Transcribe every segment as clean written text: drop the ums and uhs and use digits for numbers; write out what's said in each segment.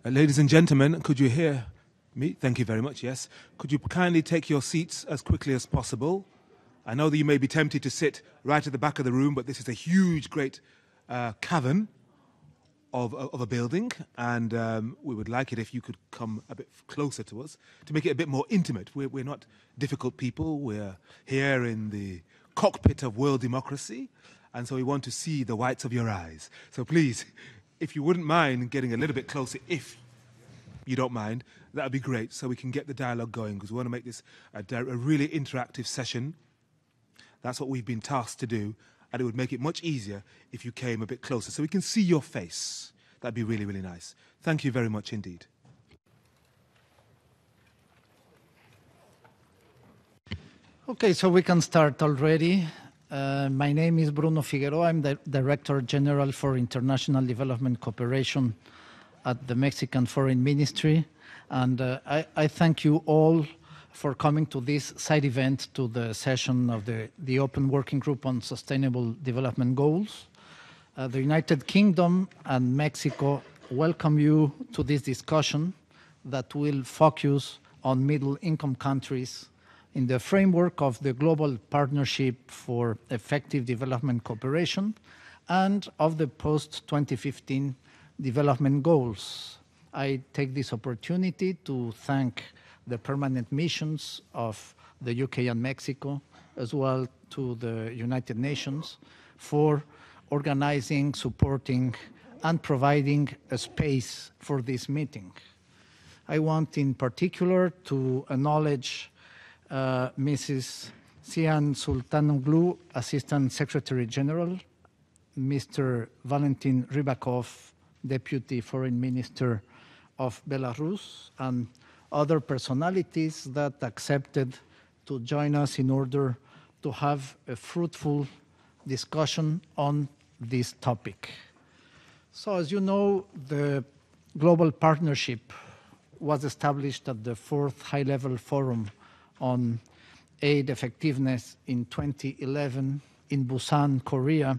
Ladies and gentlemen, could you hear me? Thank you very much, yes. Could you kindly take your seats as quickly as possible? I know that you may be tempted to sit right at the back of the room, but this is a huge, great cavern of a building, and we would like it if you could come a bit closer to us to make it a bit more intimate. We're not difficult people. We're here in the cockpit of world democracy, and so we want to see the whites of your eyes. So please, if you wouldn't mind getting a little bit closer, if you don't mind, that would be great, so we can get the dialogue going, because we want to make this a really interactive session. That's what we've been tasked to do, and it would make it much easier if you came a bit closer, so we can see your face. That'd be really, really nice. Thank you very much indeed. Okay, so we can start already. My name is Bruno Figueroa. I'm the Director General for International Development Cooperation at the Mexican Foreign Ministry. And I thank you all for coming to this side event to the session of the Open Working Group on Sustainable Development Goals. The United Kingdom and Mexico welcome you to this discussion that will focus on middle-income countries in the framework of the Global Partnership for Effective Development Cooperation and of the post-2015 development goals. I take this opportunity to thank the permanent missions of the UK and Mexico, as well to the United Nations, for organizing, supporting, and providing a space for this meeting. I want in particular to acknowledge Mrs. Sian Sultanoglu, Assistant Secretary General, Mr. Valentin Rybakov, Deputy Foreign Minister of Belarus, and other personalities that accepted to join us in order to have a fruitful discussion on this topic. So as you know, the Global Partnership was established at the 4th High-Level Forum on Aid Effectiveness in 2011 in Busan, Korea,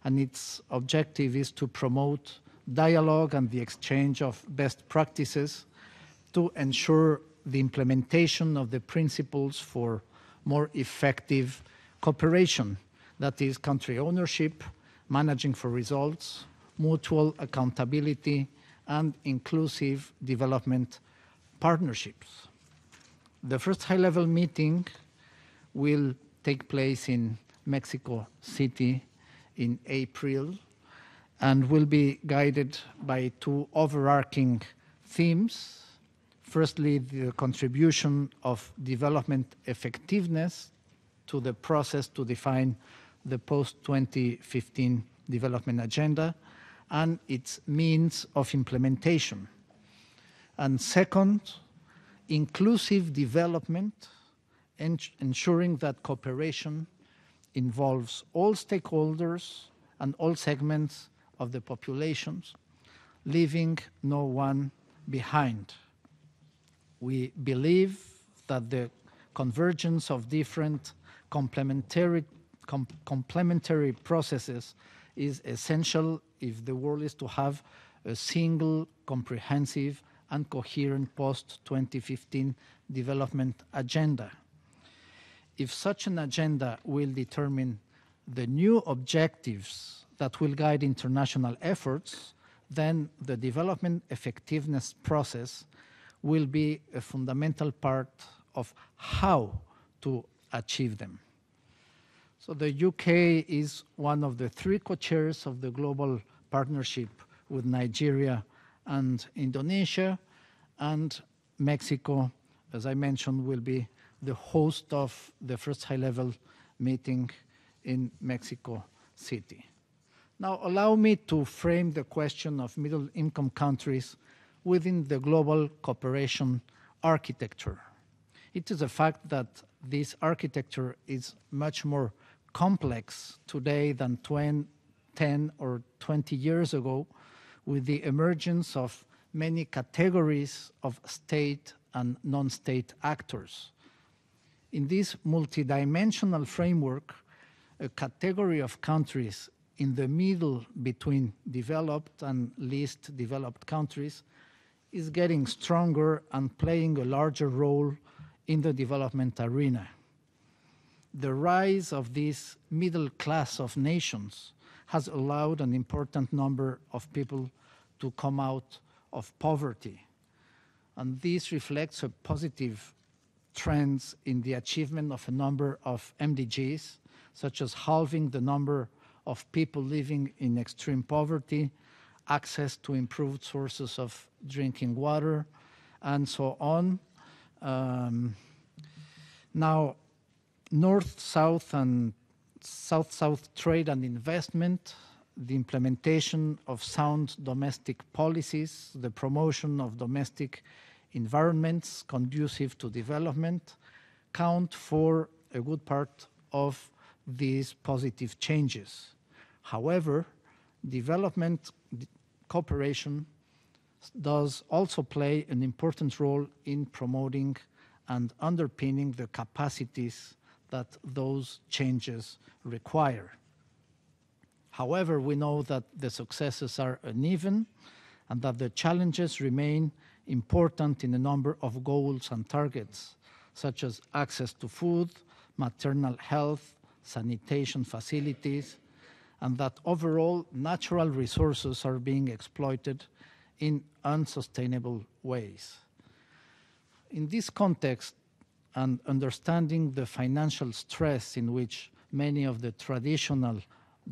and its objective is to promote dialogue and the exchange of best practices to ensure the implementation of the principles for more effective cooperation, that is, country ownership, managing for results, mutual accountability, and inclusive development partnerships. The first high-level meeting will take place in Mexico City in April and will be guided by two overarching themes. Firstly, the contribution of development effectiveness to the process to define the post-2015 development agenda and its means of implementation. And second, inclusive development, ensuring that cooperation involves all stakeholders and all segments of the populations, leaving no one behind. We believe that the convergence of different complementary processes is essential if the world is to have a single, comprehensive, and coherent post-2015 development agenda. If such an agenda will determine the new objectives that will guide international efforts, then the development effectiveness process will be a fundamental part of how to achieve them. So the UK is one of the three co-chairs of the Global Partnership with Nigeria and Indonesia, and Mexico, as I mentioned, will be the host of the first high-level meeting in Mexico City. Now, allow me to frame the question of middle-income countries within the global cooperation architecture. It is a fact that this architecture is much more complex today than 10 or 20 years ago, with the emergence of many categories of state and non-state actors. In this multidimensional framework, a category of countries in the middle between developed and least developed countries is getting stronger and playing a larger role in the development arena. The rise of this middle class of nations has allowed an important number of people to come out of poverty. And this reflects a positive trends in the achievement of a number of MDGs, such as halving the number of people living in extreme poverty, access to improved sources of drinking water, and so on. Now, North-South and South-South trade and investment, the implementation of sound domestic policies, the promotion of domestic environments conducive to development count for a good part of these positive changes. However, development cooperation does also play an important role in promoting and underpinning the capacities that those changes require. However, we know that the successes are uneven and that the challenges remain important in a number of goals and targets, such as access to food, maternal health, sanitation facilities, and that overall natural resources are being exploited in unsustainable ways. In this context, and understanding the financial stress in which many of the traditional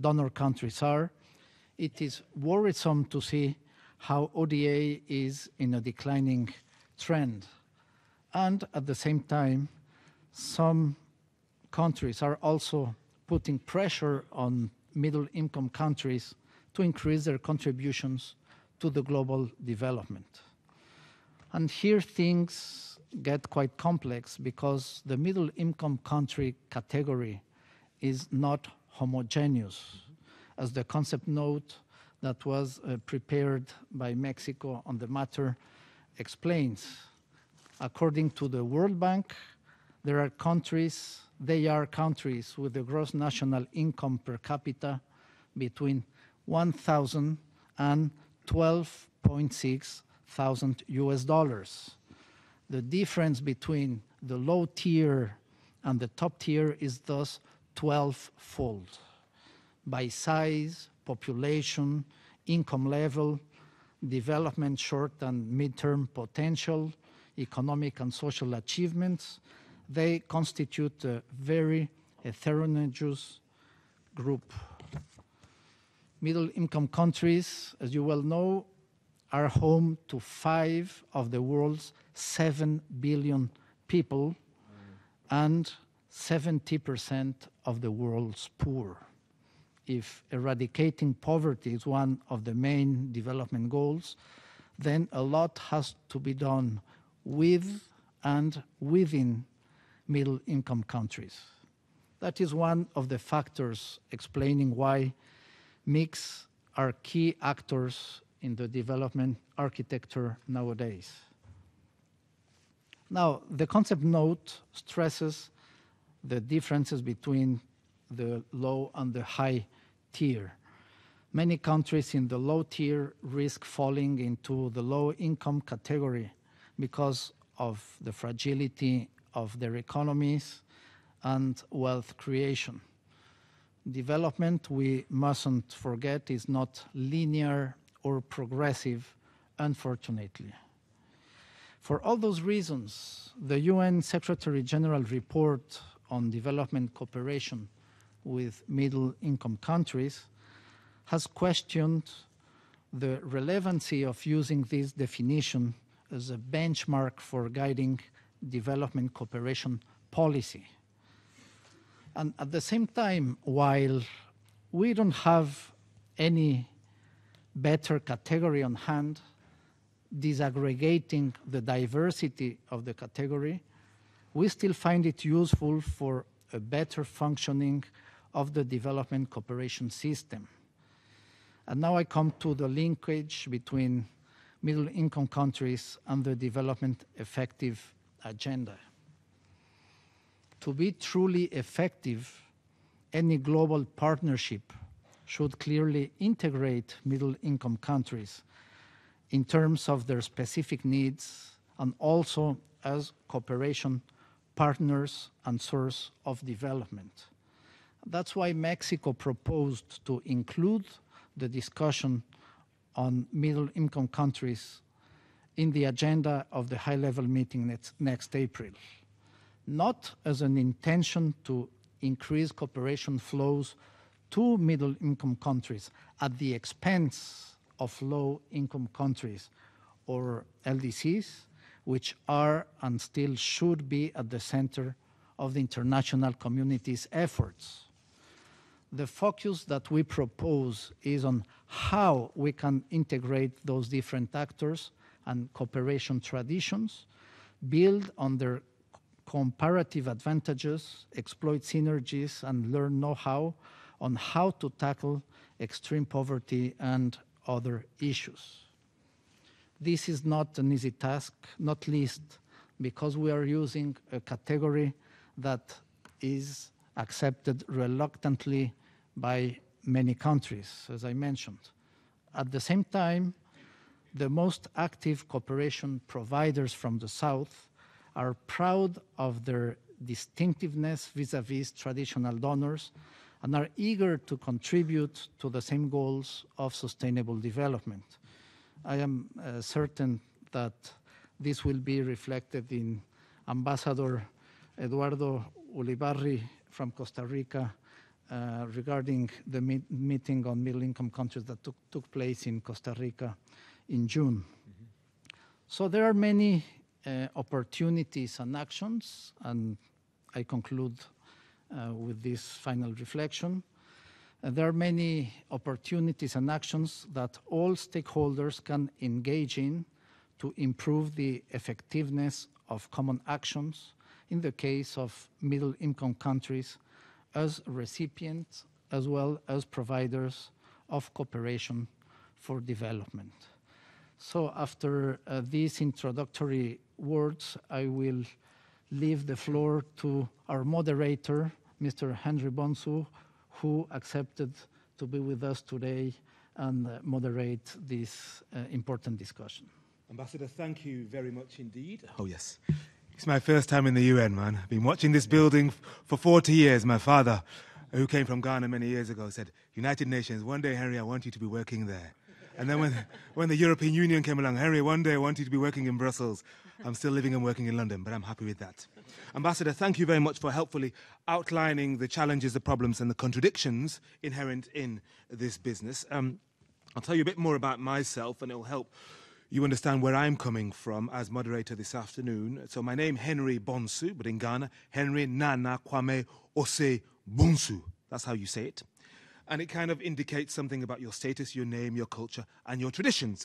donor countries are, it is worrisome to see how ODA is in a declining trend. And at the same time, some countries are also putting pressure on middle-income countries to increase their contributions to the global development. And here things get quite complex because the middle-income country category is not homogeneous, as the concept note that was prepared by Mexico on the matter explains. According to the World Bank, they are countries with a gross national income per capita between 1,000 and 12.6 thousand US dollars. The difference between the low tier and the top tier is thus 12-fold. By size, population, income level, development short and mid-term potential, economic and social achievements, they constitute a very heterogeneous group. Middle-income countries, as you well know, are home to 5 of the world's 7 billion people and 70% of the world's poor. If eradicating poverty is one of the main development goals, then a lot has to be done with and within middle-income countries. That is one of the factors explaining why MICs are key actors in the development architecture nowadays. Now, the concept note stresses the differences between the low and the high tier. Many countries in the low tier risk falling into the low income category because of the fragility of their economies and wealth creation. Development, we mustn't forget, is not linear or progressive, unfortunately. For all those reasons, the UN Secretary General report on development cooperation with middle-income countries has questioned the relevancy of using this definition as a benchmark for guiding development cooperation policy. And at the same time, while we don't have any better category on hand, disaggregating the diversity of the category, we still find it useful for a better functioning of the development cooperation system. And now I come to the linkage between middle-income countries and the development effective agenda. To be truly effective, any global partnership should clearly integrate middle-income countries in terms of their specific needs and also as cooperation partners and source of development. That's why Mexico proposed to include the discussion on middle-income countries in the agenda of the high-level meeting next April, not as an intention to increase cooperation flows to middle-income countries at the expense of low-income countries or LDCs, which are and still should be at the center of the international community's efforts. The focus that we propose is on how we can integrate those different actors and cooperation traditions, build on their comparative advantages, exploit synergies, and learn know-how on how to tackle extreme poverty and other issues. This is not an easy task, not least because we are using a category that is accepted reluctantly by many countries, as I mentioned. At the same time, the most active cooperation providers from the South are proud of their distinctiveness vis-à-vis traditional donors and are eager to contribute to the same goals of sustainable development. I am certain that this will be reflected in Ambassador Eduardo Ulibarri from Costa Rica regarding the meeting on middle-income countries that took place in Costa Rica in June. Mm-hmm. So there are many opportunities and actions, and I conclude with this final reflection. There are many opportunities and actions that all stakeholders can engage in to improve the effectiveness of common actions in the case of middle-income countries as recipients as well as providers of cooperation for development. So after these introductory words, I will leave the floor to our moderator, Mr. Henry Bonsu, who accepted to be with us today and moderate this important discussion. Ambassador, thank you very much indeed. Oh, yes. It's my first time in the UN, man. I've been watching this building for 40 years. My father, who came from Ghana many years ago, said, United Nations, one day, Henry, I want you to be working there. And then when the European Union came along, Henry, one day I want you to be working in Brussels. I'm still living and working in London, but I'm happy with that. Ambassador, thank you very much for helpfully outlining the challenges, the problems, and the contradictions inherent in this business. I'll tell you a bit more about myself, and it will help you understand where I'm coming from as moderator this afternoon. So my name, Henry Bonsu, but in Ghana, Henry Nana Kwame Ose Bonsu. That's how you say it. And it kind of indicates something about your status, your name, your culture, and your traditions.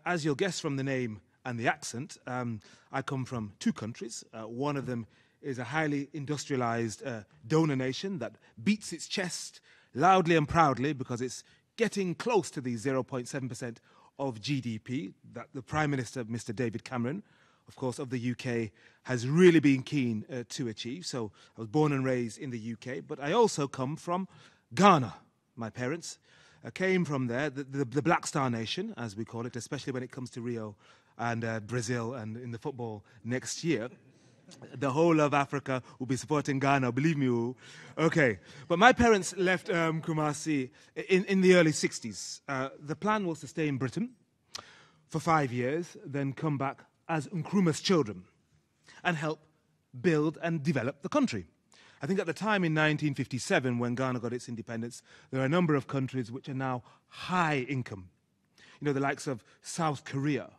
As you'll guess from the name and the accent, I come from two countries. One of them is a highly industrialized donor nation that beats its chest loudly and proudly because it's getting close to the 0.7% of GDP that the Prime Minister, Mr. David Cameron, of course, of the UK, has really been keen to achieve. So I was born and raised in the UK, but I also come from Ghana. My parents came from there, the Black Star Nation, as we call it, especially when it comes to Rio and Brazil and in the football next year. The whole of Africa will be supporting Ghana, believe me. Okay, but my parents left Kumasi in the early 60s. The plan was to stay in Britain for 5 years, then come back as Nkrumah's children and help build and develop the country. I think at the time in 1957, when Ghana got its independence, there are a number of countries which are now high income. You know, the likes of South Korea,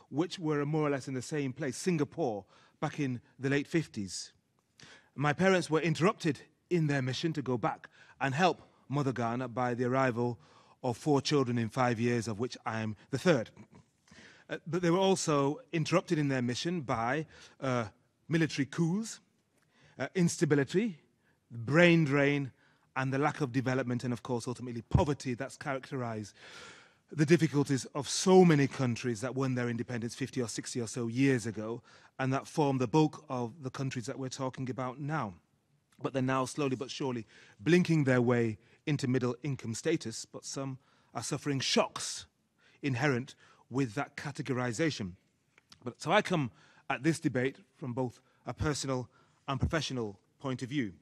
which were more or less in the same place, Singapore, back in the late 50s. My parents were interrupted in their mission to go back and help Mother Ghana by the arrival of 4 children in 5 years, of which I am the third. But they were also interrupted in their mission by military coups, instability, brain drain, and the lack of development, and of course, ultimately, poverty that's characterized the difficulties of so many countries that won their independence 50 or 60 or so years ago, and that form the bulk of the countries that we're talking about now. But they're now slowly but surely blinking their way into middle income status, but some are suffering shocks inherent with that categorization. But so I come at this debate from both a personal and professional point of view,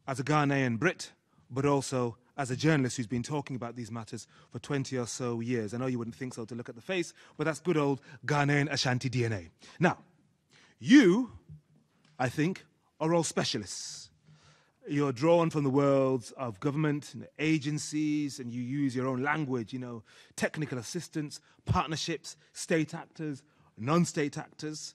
as a Ghanaian Brit, but also as a journalist who's been talking about these matters for 20 or so years. I know you wouldn't think so to look at the face, but that's good old Ghanaian Ashanti DNA. Now, you, I think, are all specialists. You're drawn from the worlds of government and agencies, and you use your own language, you know, technical assistance, partnerships, state actors, non-state actors.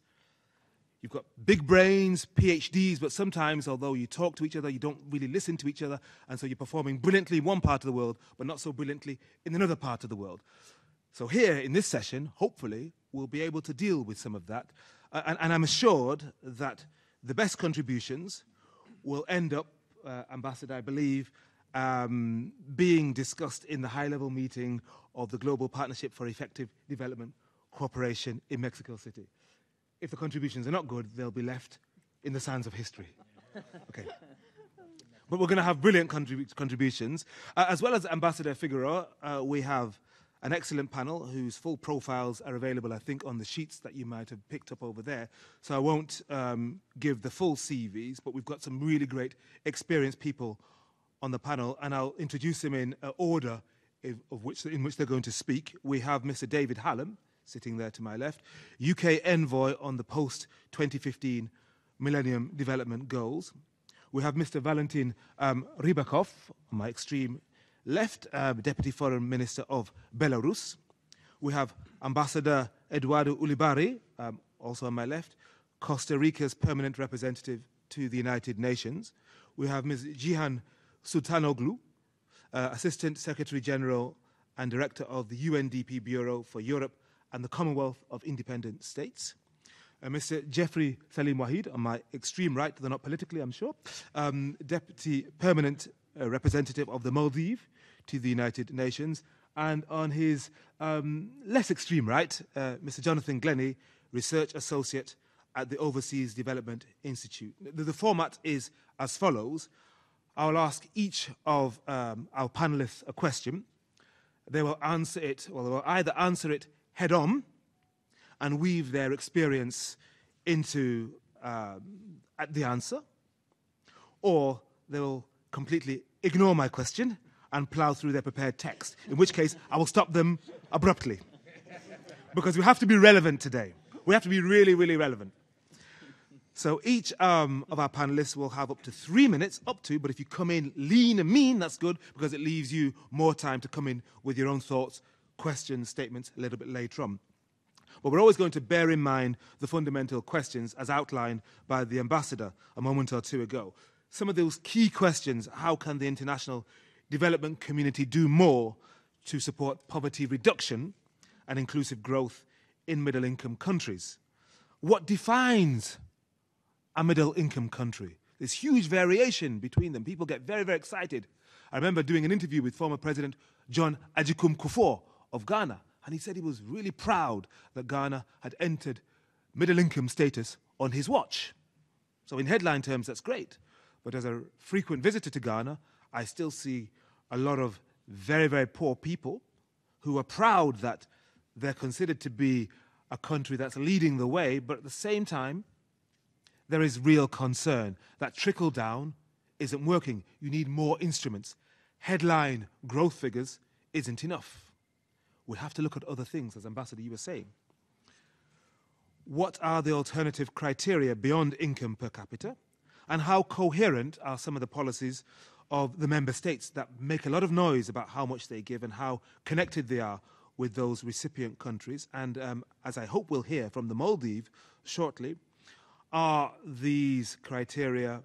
You've got big brains, PhDs, but sometimes, although you talk to each other, you don't really listen to each other, and so you're performing brilliantly in one part of the world, but not so brilliantly in another part of the world. So here, in this session, hopefully, we'll be able to deal with some of that, and I'm assured that the best contributions will end up, Ambassador, I believe, being discussed in the high-level meeting of the Global Partnership for Effective Development Cooperation in Mexico City. If the contributions are not good, they'll be left in the sands of history. Okay. But we're going to have brilliant contributions. As well as Ambassador Figueroa, we have an excellent panel whose full profiles are available, I think, on the sheets that you might have picked up over there. So I won't give the full CVs, but we've got some really great, experienced people on the panel, and I'll introduce them in order in which they're going to speak. We have Mr. David Hallam, sitting there to my left, UK Envoy on the post-2015 Millennium Development Goals. We have Mr. Valentin Rybakov on my extreme left, Deputy Foreign Minister of Belarus. We have Ambassador Eduardo Ulibarri, also on my left, Costa Rica's Permanent Representative to the United Nations. We have Ms. Jihan Sultanoglu, Assistant Secretary General and Director of the UNDP Bureau for Europe and the Commonwealth of Independent States. Mr. Jeffrey Salim Waheed, on my extreme right, though not politically, I'm sure, Deputy Permanent Representative of the Maldives to the United Nations. And on his less extreme right, Mr. Jonathan Glennie, Research Associate at the Overseas Development Institute. The format is as follows. I'll ask each of our panelists a question. They will answer it, or they will either answer it head on and weave their experience into the answer, or they will completely ignore my question and plow through their prepared text, in which case I will stop them abruptly. Because we have to be relevant today. We have to be really, really relevant. So each of our panelists will have up to 3 minutes, but if you come in lean and mean, that's good, because it leaves you more time to come in with your own thoughts, questions, statements a little bit later on. But we're always going to bear in mind the fundamental questions as outlined by the ambassador a moment or two ago. Some of those key questions: how can the international development community do more to support poverty reduction and inclusive growth in middle-income countries? What defines a middle-income country? There's huge variation between them. People get very, very excited. I remember doing an interview with former President John Agyekum Kufuor of Ghana, and he said he was really proud that Ghana had entered middle-income status on his watch. So in headline terms, that's great. But as a frequent visitor to Ghana, I still see a lot of very, very poor people who are proud that they're considered to be a country that's leading the way, but at the same time, there is real concern that trickle-down isn't working. You need more instruments. Headline growth figures isn't enough. We have to look at other things, as Ambassador, you were saying. What are the alternative criteria beyond income per capita? And how coherent are some of the policies of the member states that make a lot of noise about how much they give and how connected they are with those recipient countries? And as I hope we'll hear from the Maldives shortly, are these criteria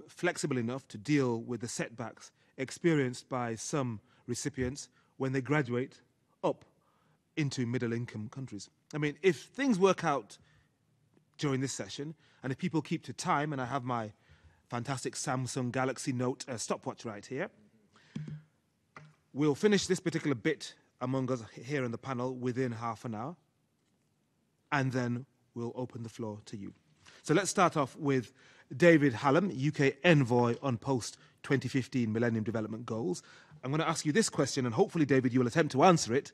flexible enough to deal with the setbacks experienced by some recipients when they graduate up into middle-income countries? I mean, if things work out during this session, and if people keep to time, and I have my fantastic Samsung Galaxy Note stopwatch right here, we'll finish this particular bit among us here on the panel within half an hour, and then we'll open the floor to you. So let's start off with David Hallam, UK Envoy on post-2015 Millennium Development Goals. I'm going to ask you this question, and hopefully, David, you will attempt to answer it.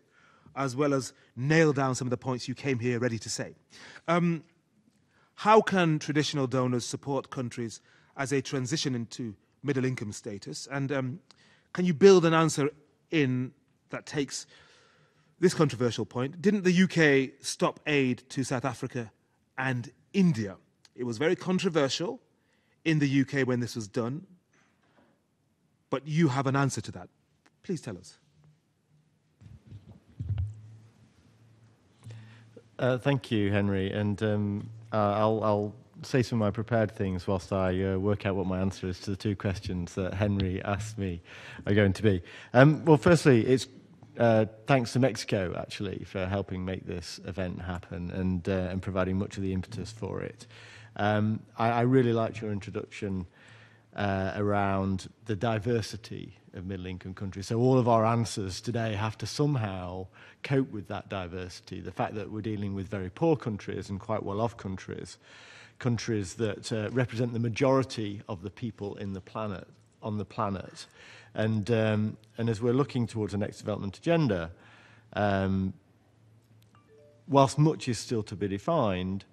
as well as nail down some of the points you came here ready to say. How can traditional donors support countries as they transition into middle income status? And can you build an answer in that takes this controversial point? Didn't the UK stop aid to South Africa and India? It was very controversial in the UK when this was done, but you have an answer to that. Please tell us. Thank you, Henry, and I'll say some of my prepared things whilst I work out what my answer is to the two questions that Henry asked me are going to be. Well, firstly, it's thanks to Mexico, actually, for helping make this event happen and providing much of the impetus for it. I really liked your introduction around the diversity of middle-income countries. So all of our answers today have to somehow cope with that diversity. The fact that we're dealing with very poor countries and quite well-off countries, countries that represent the majority of the people on the planet. And as we're looking towards the next development agenda, whilst much is still to be defined,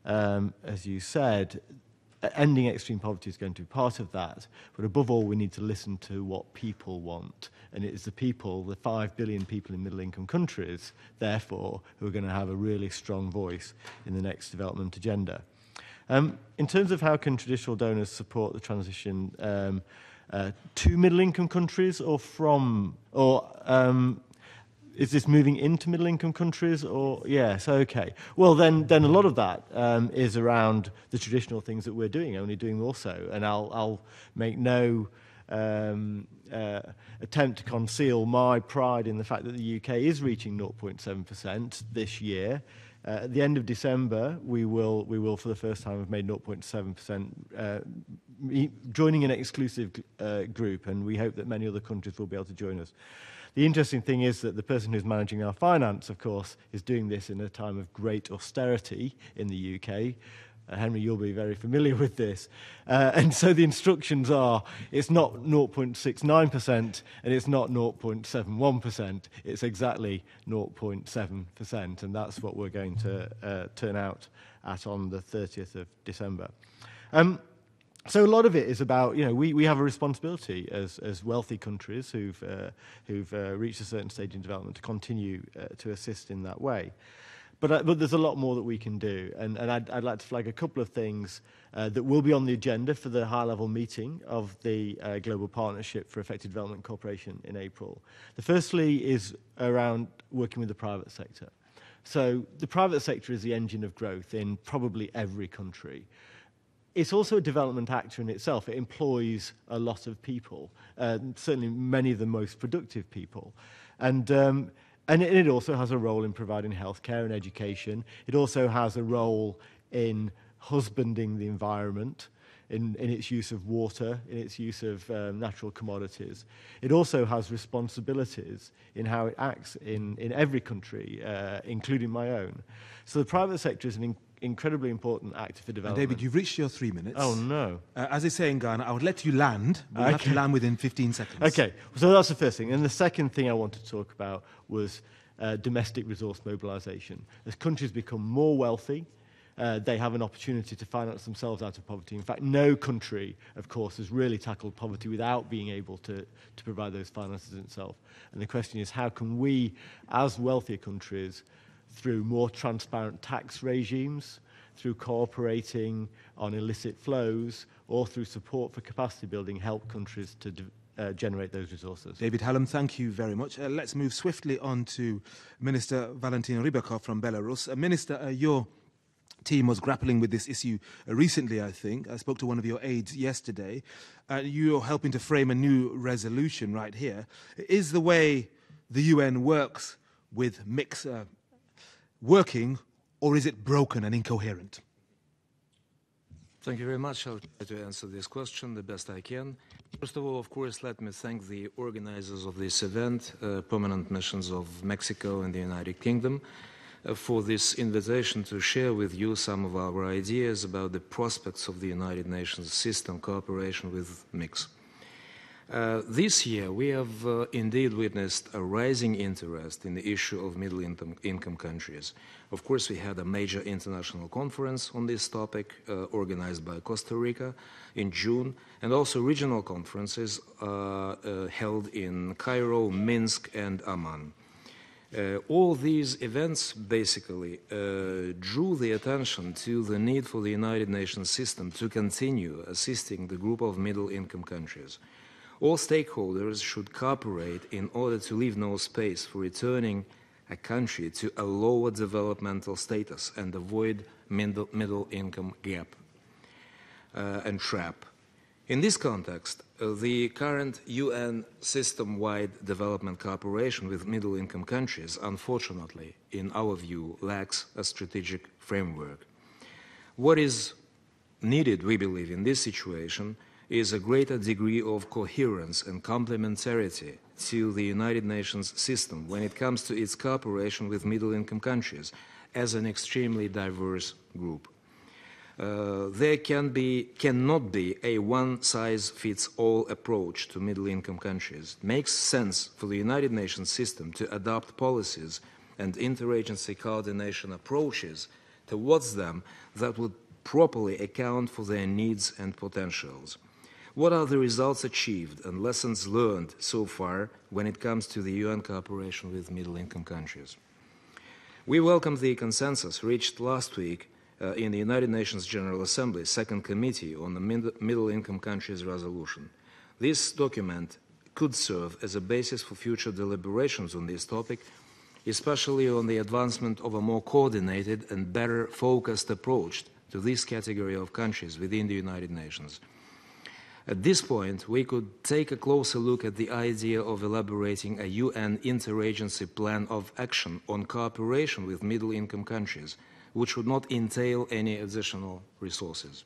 as you said, ending extreme poverty is going to be part of that. But above all, we need to listen to what people want. And it is the people, the 5 billion people in middle-income countries, therefore, who are going to have a really strong voice in the next development agenda. In terms of how can traditional donors support the transition to middle-income countries or from, or is this moving into middle-income countries? Or yes, okay. Well, then a lot of that is around the traditional things that we're doing, only doing more so. And I'll make no attempt to conceal my pride in the fact that the UK is reaching 0.7% this year. At the end of December, we will for the first time have made 0.7%, joining an exclusive group, and we hope that many other countries will be able to join us. The interesting thing is that the person who's managing our finance, of course, is doing this in a time of great austerity in the UK. Henry, you'll be very familiar with this. And so the instructions are, it's not 0.69% and it's not 0.71%. It's exactly 0.7%. And that's what we're going to turn out at on the 30th of December. So a lot of it is about, we have a responsibility as wealthy countries who've reached a certain stage in development to continue to assist in that way. But there's a lot more that we can do, and I'd like to flag a couple of things that will be on the agenda for the high-level meeting of the Global Partnership for Effective Development Cooperation in April. The firstly is around working with the private sector. So the private sector is the engine of growth in probably every country. It's also a development actor in itself. It employs a lot of people, certainly many of the most productive people. And it also has a role in providing healthcare and education. It also has a role in husbanding the environment, in its use of water, in its use of natural commodities. It also has responsibilities in how it acts in every country, including my own. So the private sector is an incredibly important actor for development. And David, you've reached your 3 minutes. Oh, no. As they say in Ghana, I would let you land, but you have to land within 15 seconds. Okay, so that's the first thing. And the second thing I wanted to talk about was domestic resource mobilization. As countries become more wealthy, they have an opportunity to finance themselves out of poverty. In fact, no country, of course, has really tackled poverty without being able to provide those finances itself. And the question is, how can we, as wealthier countries, through more transparent tax regimes, through cooperating on illicit flows, or through support for capacity building, help countries to generate those resources. David Hallam, thank you very much. Let's move swiftly on to Minister Valentin Rybakov from Belarus. Minister, your team was grappling with this issue recently, I think. I spoke to one of your aides yesterday. You're helping to frame a new resolution right here. Is the way the UN works with mix working, or is it broken and incoherent? Thank you very much. I'll try to answer this question the best I can. First of all, of course, let me thank the organizers of this event, permanent missions of Mexico and the United Kingdom, for this invitation to share with you some of our ideas about the prospects of the United Nations system cooperation with MIX. This year, we have indeed witnessed a rising interest in the issue of middle-income countries. Of course, we had a major international conference on this topic organized by Costa Rica in June, and also regional conferences held in Cairo, Minsk, and Amman. All these events basically drew the attention to the need for the United Nations system to continue assisting the group of middle-income countries. All stakeholders should cooperate in order to leave no space for returning a country to a lower developmental status and avoid middle-income gap and trap. In this context, the current UN system-wide development cooperation with middle-income countries, unfortunately, in our view, lacks a strategic framework. What is needed, we believe, in this situation is a greater degree of coherence and complementarity to the United Nations system when it comes to its cooperation with middle-income countries as an extremely diverse group. There cannot be a one-size-fits-all approach to middle-income countries. It makes sense for the United Nations system to adopt policies and interagency coordination approaches towards them that would properly account for their needs and potentials. What are the results achieved and lessons learned so far when it comes to the UN cooperation with middle-income countries? We welcome the consensus reached last week in the United Nations General Assembly Second Committee on the Middle-Income Countries Resolution. This document could serve as a basis for future deliberations on this topic, especially on the advancement of a more coordinated and better focused approach to this category of countries within the United Nations. At this point, we could take a closer look at the idea of elaborating a UN interagency plan of action on cooperation with middle-income countries, which would not entail any additional resources.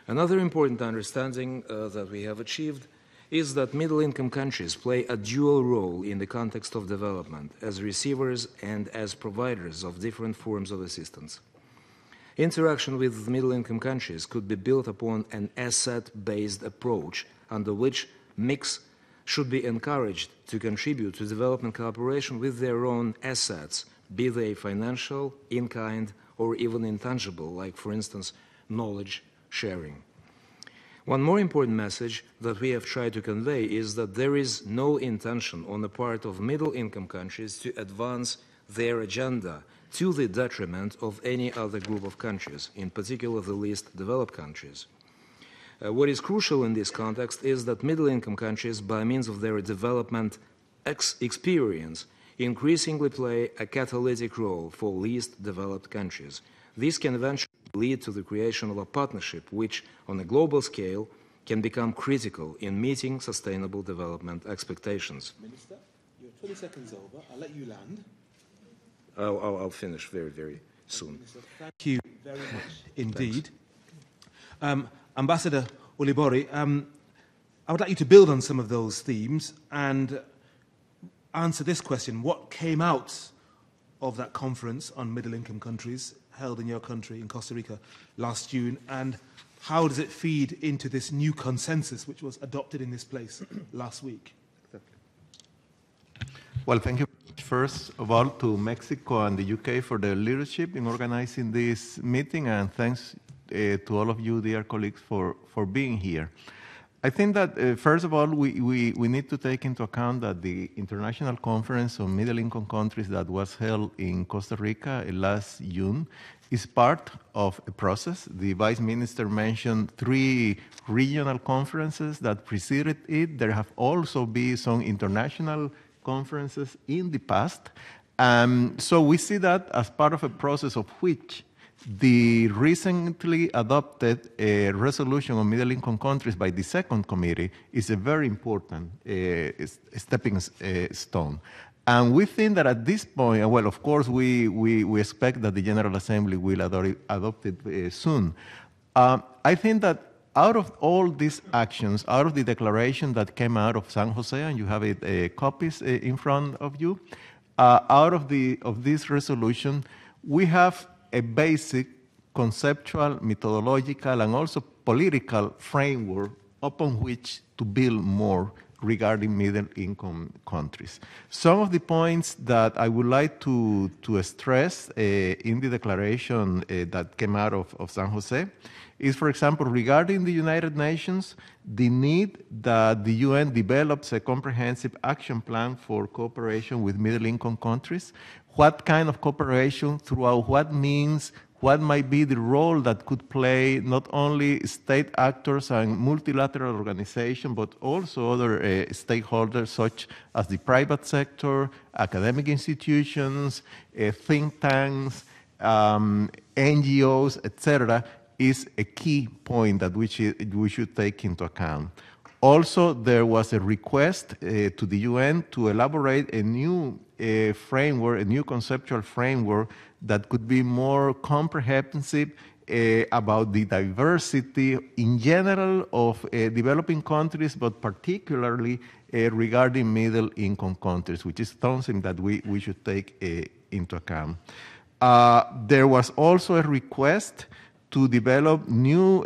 Another important understanding that we have achieved is that middle-income countries play a dual role in the context of development, as receivers and as providers of different forms of assistance. Interaction with middle-income countries could be built upon an asset-based approach under which MICs should be encouraged to contribute to development cooperation with their own assets, be they financial, in-kind, or even intangible, like, for instance, knowledge sharing. One more important message that we have tried to convey is that there is no intention on the part of middle-income countries to advance their agenda to the detriment of any other group of countries, in particular the least developed countries. What is crucial in this context is that middle-income countries, by means of their development experience, increasingly play a catalytic role for least developed countries. This can eventually lead to the creation of a partnership which, on a global scale, can become critical in meeting sustainable development expectations. Minister, you're 20 seconds over. I'll let you land. I'll finish very, very soon. Thank you very much indeed. Ambassador Ulibarri, I would like you to build on some of those themes and answer this question. What came out of that conference on middle-income countries held in your country, in Costa Rica, last June, and how does it feed into this new consensus which was adopted in this place last week? Well, thank you first of all to Mexico and the UK for their leadership in organizing this meeting, and thanks to all of you, dear colleagues, for being here. I think that, first of all, we need to take into account that the International Conference on Middle-Income Countries that was held in Costa Rica last June is part of a process. The Vice Minister mentioned 3 regional conferences that preceded it. There have also been some international conferences in the past. So we see that as part of a process of which the recently adopted resolution on middle-income countries by the second committee is a very important stepping stone. And we think that at this point, well, of course, we expect that the General Assembly will adopt it soon. I think that out of all these actions, out of the declaration that came out of San Jose, and you have it copies in front of you, out of this resolution, we have a basic conceptual, methodological, and also political framework upon which to build more regarding middle-income countries. Some of the points that I would like to stress in the declaration that came out of San Jose is, for example, regarding the United Nations, the need that the UN develops a comprehensive action plan for cooperation with middle-income countries. What kind of cooperation, throughout what means, what might be the role that could play not only state actors and multilateral organizations, but also other stakeholders such as the private sector, academic institutions, think tanks, NGOs, etc., is a key point that we should take into account. Also, there was a request to the UN to elaborate a new framework, a new conceptual framework that could be more comprehensive about the diversity in general of developing countries, but particularly regarding middle-income countries, which is something that we should take into account. There was also a request to develop new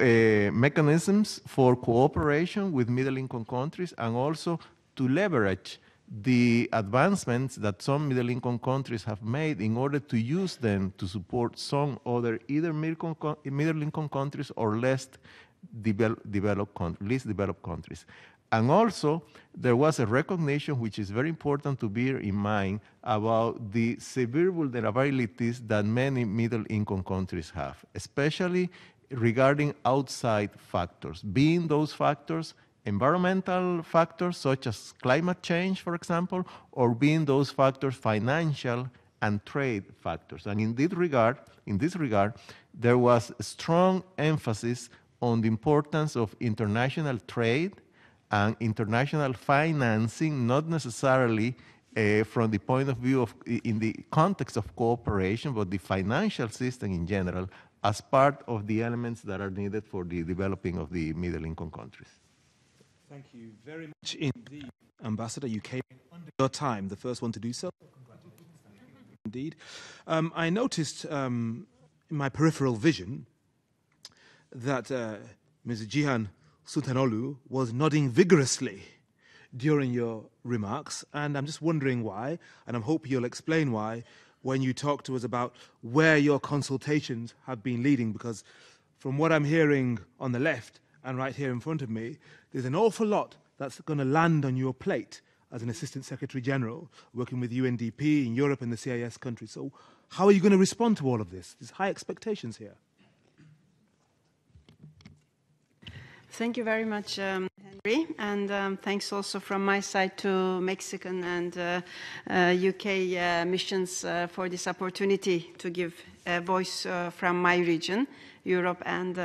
mechanisms for cooperation with middle-income countries and also to leverage the advancements that some middle-income countries have made in order to use them to support some other either middle-income countries or least developed countries. And also, there was a recognition, which is very important to bear in mind, about the severe vulnerabilities that many middle-income countries have, especially regarding outside factors, being those factors environmental factors such as climate change, for example, or being those factors financial and trade factors. And in this regard, there was a strong emphasis on the importance of international trade and international financing, not necessarily from the point of view of in the context of cooperation, but the financial system in general as part of the elements that are needed for the developing of the middle-income countries. Thank you very much indeed, Ambassador. You came under your time, the first one to do so. Indeed. I noticed in my peripheral vision that Ms. Jihan Sultanoglu was nodding vigorously during your remarks, and I'm just wondering why, and I hope you'll explain why when you talk to us about where your consultations have been leading, because from what I'm hearing on the left and right here in front of me, there's an awful lot that's going to land on your plate as an Assistant Secretary General working with UNDP in Europe and the CIS countries. So how are you going to respond to all of this? There's high expectations here. Thank you very much, Henry, and thanks also from my side to Mexican and UK missions for this opportunity to give a voice from my region, Europe and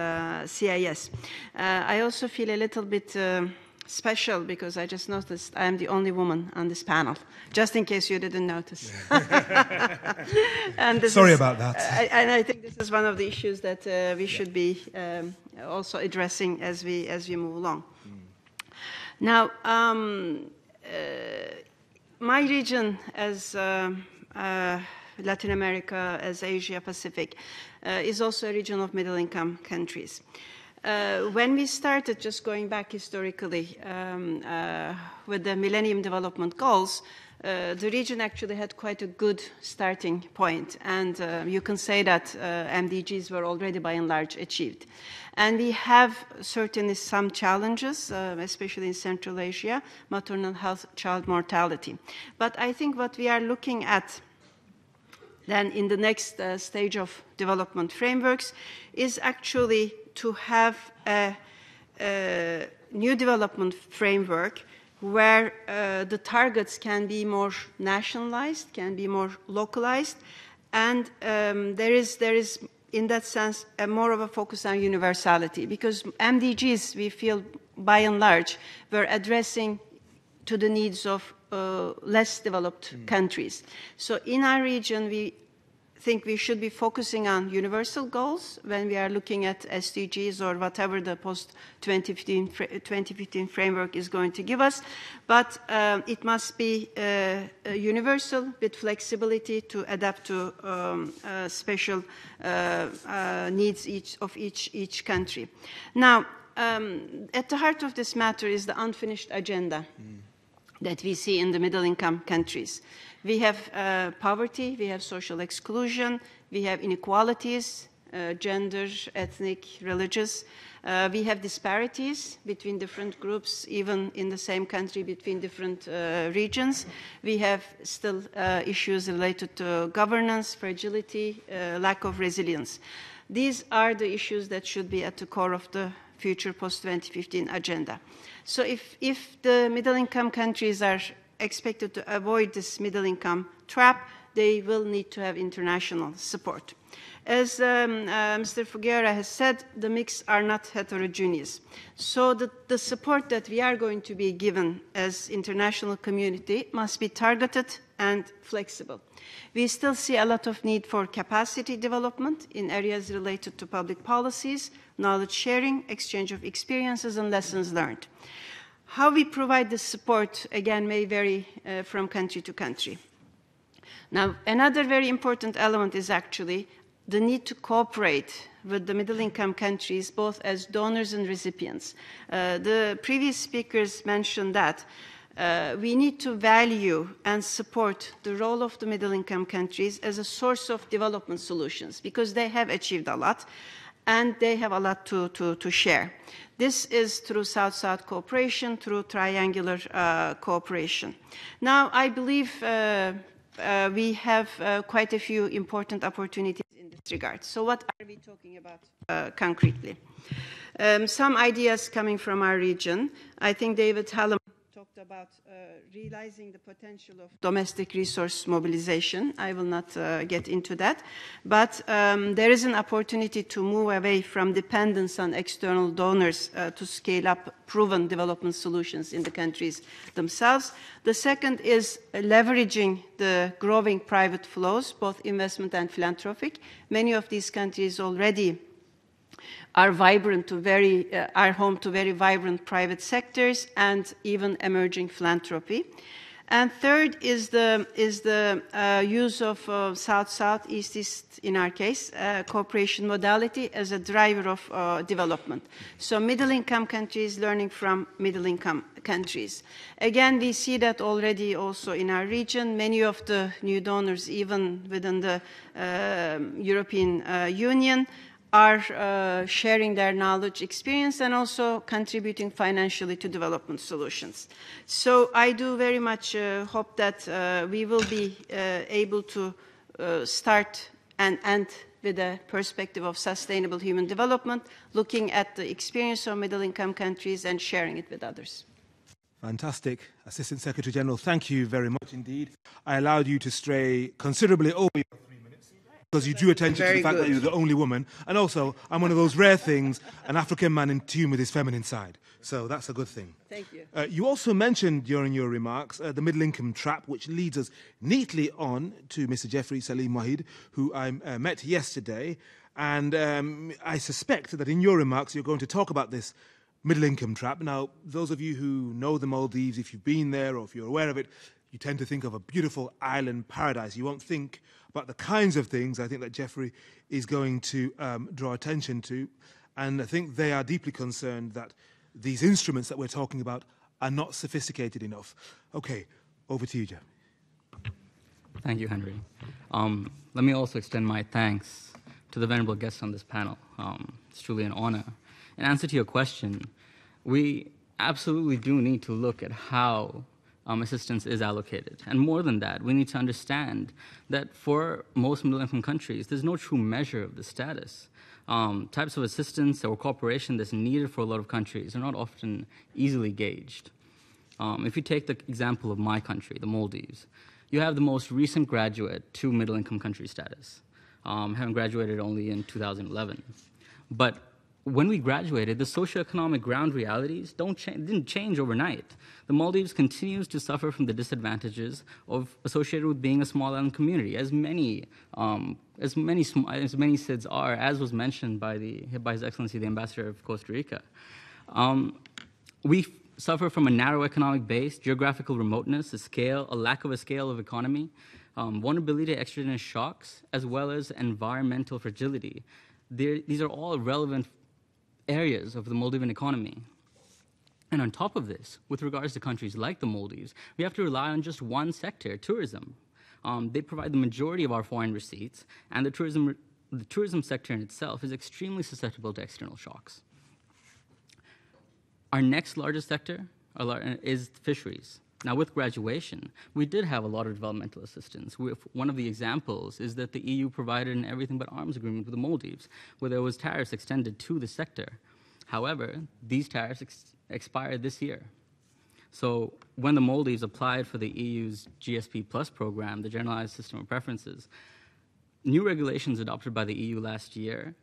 CIS. I also feel a little bit special because I just noticed I am the only woman on this panel, just in case you didn't notice. And Sorry about that. And I think this is one of the issues that we should be also addressing as we move along. Now, my region as Latin America, as Asia Pacific, is also a region of middle-income countries. When we started, just going back historically, with the Millennium Development Goals, the region actually had quite a good starting point, and you can say that MDGs were already by and large achieved. And we have certainly some challenges, especially in Central Asia, maternal health, child mortality. But I think what we are looking at then in the next stage of development frameworks is actually to have a new development framework where the targets can be more nationalized, can be more localized, and there is in that sense more of a focus on universality, because MDGs, we feel by and large, were addressing to the needs of less developed countries. So in our region, we think we should be focusing on universal goals when we are looking at SDGs or whatever the post-2015 framework is going to give us. But it must be universal with flexibility to adapt to special needs of each country. Now, at the heart of this matter is the unfinished agenda that we see in the middle-income countries. We have poverty, we have social exclusion, we have inequalities, gender, ethnic, religious. We have disparities between different groups, even in the same country, between different regions. We have still issues related to governance, fragility, lack of resilience. These are the issues that should be at the core of the future post-2015 agenda. So if the middle-income countries are expected to avoid this middle-income trap, they will need to have international support. As Mr. Figueroa has said, the mix are not heterogeneous. So the support that we are going to be given as international community must be targeted and flexible. We still see a lot of need for capacity development in areas related to public policies, knowledge sharing, exchange of experiences, and lessons learned. How we provide this support, again, may vary from country to country. Now, another very important element is actually the need to cooperate with the middle-income countries, both as donors and recipients. The previous speakers mentioned that we need to value and support the role of the middle-income countries as a source of development solutions, because they have achieved a lot and they have a lot to share. This is through South-South cooperation, through triangular cooperation. Now, I believe we have quite a few important opportunities in this regard. So what are we talking about concretely? Some ideas coming from our region. I think David Hallam talked about realizing the potential of domestic resource mobilization. I will not get into that. But there is an opportunity to move away from dependence on external donors to scale up proven development solutions in the countries themselves. The second is leveraging the growing private flows, both investment and philanthropic. Many of these countries already are are home to very vibrant private sectors and even emerging philanthropy. And third is the use of South-South, East-East, in our case, cooperation modality as a driver of development. So middle-income countries learning from middle-income countries. Again, we see that already also in our region. Many of the new donors, even within the European Union, are sharing their knowledge, experience, and also contributing financially to development solutions. So I do very much hope that we will be able to start and end with a perspective of sustainable human development, looking at the experience of middle-income countries and sharing it with others. Fantastic. Assistant Secretary General, thank you very much indeed. I allowed you to stray considerably over your 3 minutes because you drew attention to the fact that you're the only woman. And also, I'm one of those rare things, an African man in tune with his feminine side. So that's a good thing. Thank you. You also mentioned during your remarks the middle income trap, which leads us neatly on to Mr. Jeffrey Salim Waheed, who I met yesterday. And I suspect that in your remarks, you're going to talk about this middle income trap. Now, those of you who know the Maldives, if you've been there or if you're aware of it, you tend to think of a beautiful island paradise. You won't think about the kinds of things I think that Jeffrey is going to draw attention to. And I think they are deeply concerned that these instruments that we're talking about are not sophisticated enough. Okay, over to you, Jeff. Thank you, Henry. Let me also extend my thanks to the venerable guests on this panel. It's truly an honor. In answer to your question, we absolutely do need to look at how assistance is allocated. And more than that, we need to understand that for most middle-income countries, there's no true measure of the status. Types of assistance or cooperation that's needed for a lot of countries are not often easily gauged. If you take the example of my country, the Maldives, you have the most recent graduate to middle-income country status, having graduated only in 2011. But when we graduated, the socioeconomic ground realities didn't change overnight. The Maldives continues to suffer from the disadvantages associated with being a small island community, as many SIDs are, as was mentioned by His Excellency the Ambassador of Costa Rica. We suffer from a narrow economic base, geographical remoteness, a lack of a scale of economy, vulnerability to extraneous shocks, as well as environmental fragility. These are all relevant areas of the Maldivian economy. And on top of this, with regards to countries like the Maldives, we have to rely on just one sector, tourism. They provide the majority of our foreign receipts, and the tourism sector in itself is extremely susceptible to external shocks. Our next largest sector is fisheries. Now, with graduation, we did have a lot of developmental assistance. One of the examples is that the EU provided an everything but arms agreement with the Maldives, where there was tariffs extended to the sector. However, these tariffs expired this year. So when the Maldives applied for the EU's GSP Plus program, the Generalized System of Preferences, new regulations adopted by the EU last year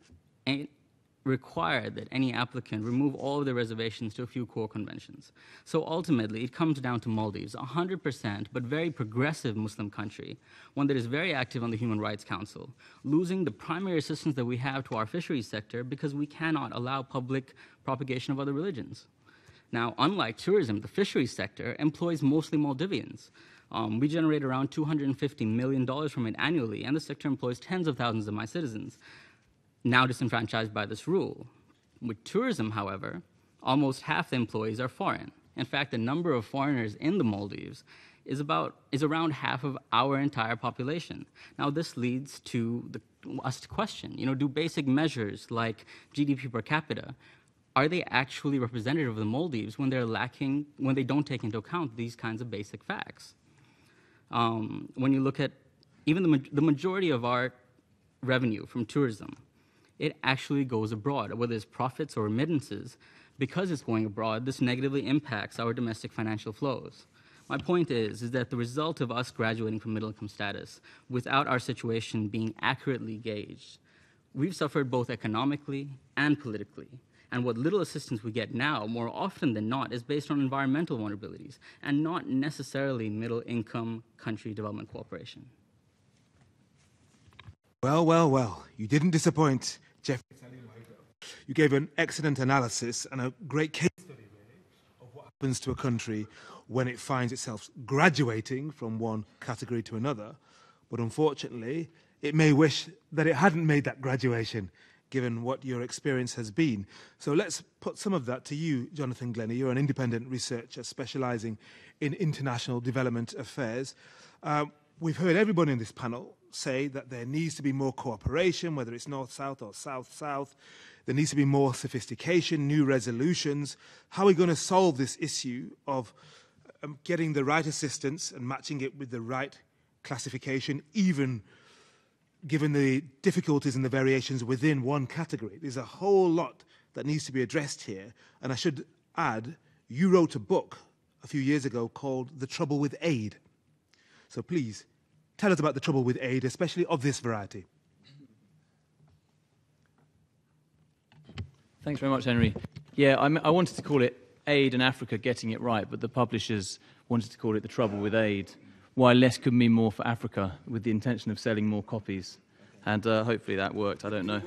required that any applicant remove all of their reservations to a few core conventions. So ultimately, it comes down to Maldives, 100% but very progressive Muslim country, one that is very active on the Human Rights Council, losing the primary assistance that we have to our fisheries sector because we cannot allow public propagation of other religions. Now, unlike tourism, the fisheries sector employs mostly Maldivians. We generate around $250 million from it annually, and the sector employs tens of thousands of my citizens, now disenfranchised by this rule. With tourism, however, almost half the employees are foreign. In fact, the number of foreigners in the Maldives is around half of our entire population. Now, this leads to us to question, do basic measures like GDP per capita, are they actually representative of the Maldives when they don't take into account these kinds of basic facts? When you look at even the majority of our revenue from tourism, it actually goes abroad, whether it's profits or remittances. Because it's going abroad, this negatively impacts our domestic financial flows. My point is that the result of us graduating from middle income status without our situation being accurately gauged, we've suffered both economically and politically. And what little assistance we get now, more often than not, is based on environmental vulnerabilities and not necessarily middle income country development cooperation. Well, well, well, you didn't disappoint, Jeff. You gave an excellent analysis and a great case study, really, of what happens to a country when it finds itself graduating from one category to another. But unfortunately, it may wish that it hadn't made that graduation, given what your experience has been. So let's put some of that to you, Jonathan Glennie. You're an independent researcher specializing in international development affairs. We've heard everybody in this panel say that there needs to be more cooperation, whether it's north-south or south-south. There needs to be more sophistication, new resolutions. How are we going to solve this issue of getting the right assistance and matching it with the right classification, even given the difficulties and the variations within one category? There's a whole lot that needs to be addressed here. And I should add, you wrote a book a few years ago called The Trouble with Aid. So please, tell us about the trouble with aid, especially of this variety. Thanks very much, Henry. Yeah, I wanted to call it Aid in Africa Getting It Right, but the publishers wanted to call it The Trouble with Aid, Why Less Could Mean More for Africa, with the intention of selling more copies. And hopefully that worked, I don't know.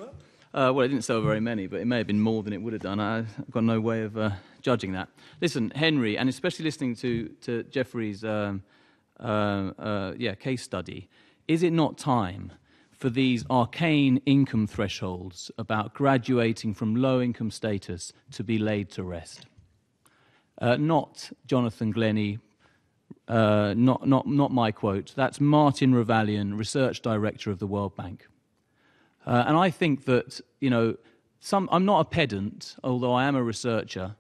Well, it didn't sell very many, but it may have been more than it would have done. I've got no way of judging that. Listen, Henry, and especially listening to Jeffrey's case study, is it not time for these arcane income thresholds about graduating from low-income status to be laid to rest? Not Jonathan Glennie, not my quote. That's Martin Ravalian, Research Director of the World Bank. And I think that, I'm not a pedant, although I am a researcher,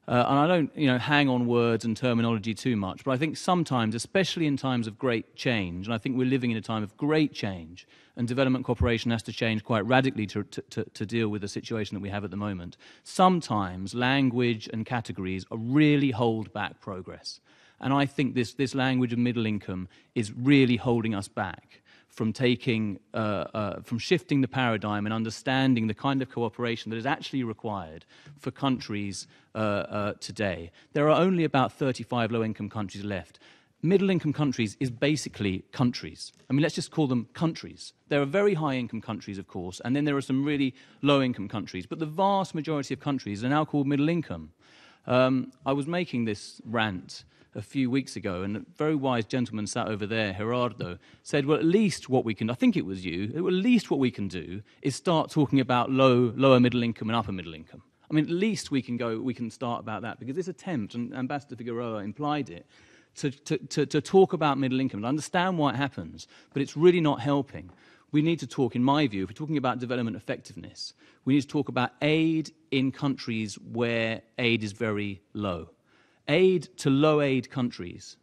and I don't, hang on words and terminology too much, but I think sometimes, especially in times of great change, and I think we're living in a time of great change, and development cooperation has to change quite radically to deal with the situation that we have at the moment, sometimes language and categories really hold back progress. And I think this language of middle income is really holding us back from shifting the paradigm and understanding the kind of cooperation that is actually required for countries today. There are only about 35 low-income countries left. Middle-income countries is basically countries. I mean, let's just call them countries. There are very high-income countries, of course, and then there are some really low-income countries. But the vast majority of countries are now called middle-income. I was making this rant a few weeks ago, and a very wise gentleman sat over there, Eduardo, said, well, at least what we can, I think it was you, at least what we can do is start talking about lower middle income and upper middle income. I mean, at least we can start about that, because this attempt, and Ambassador Figueroa implied it, to talk about middle income, and understand why it happens, but it's really not helping. We need to talk, in my view, if we're talking about development effectiveness, we need to talk about aid in countries where aid is very low. Aid to low-aid countries,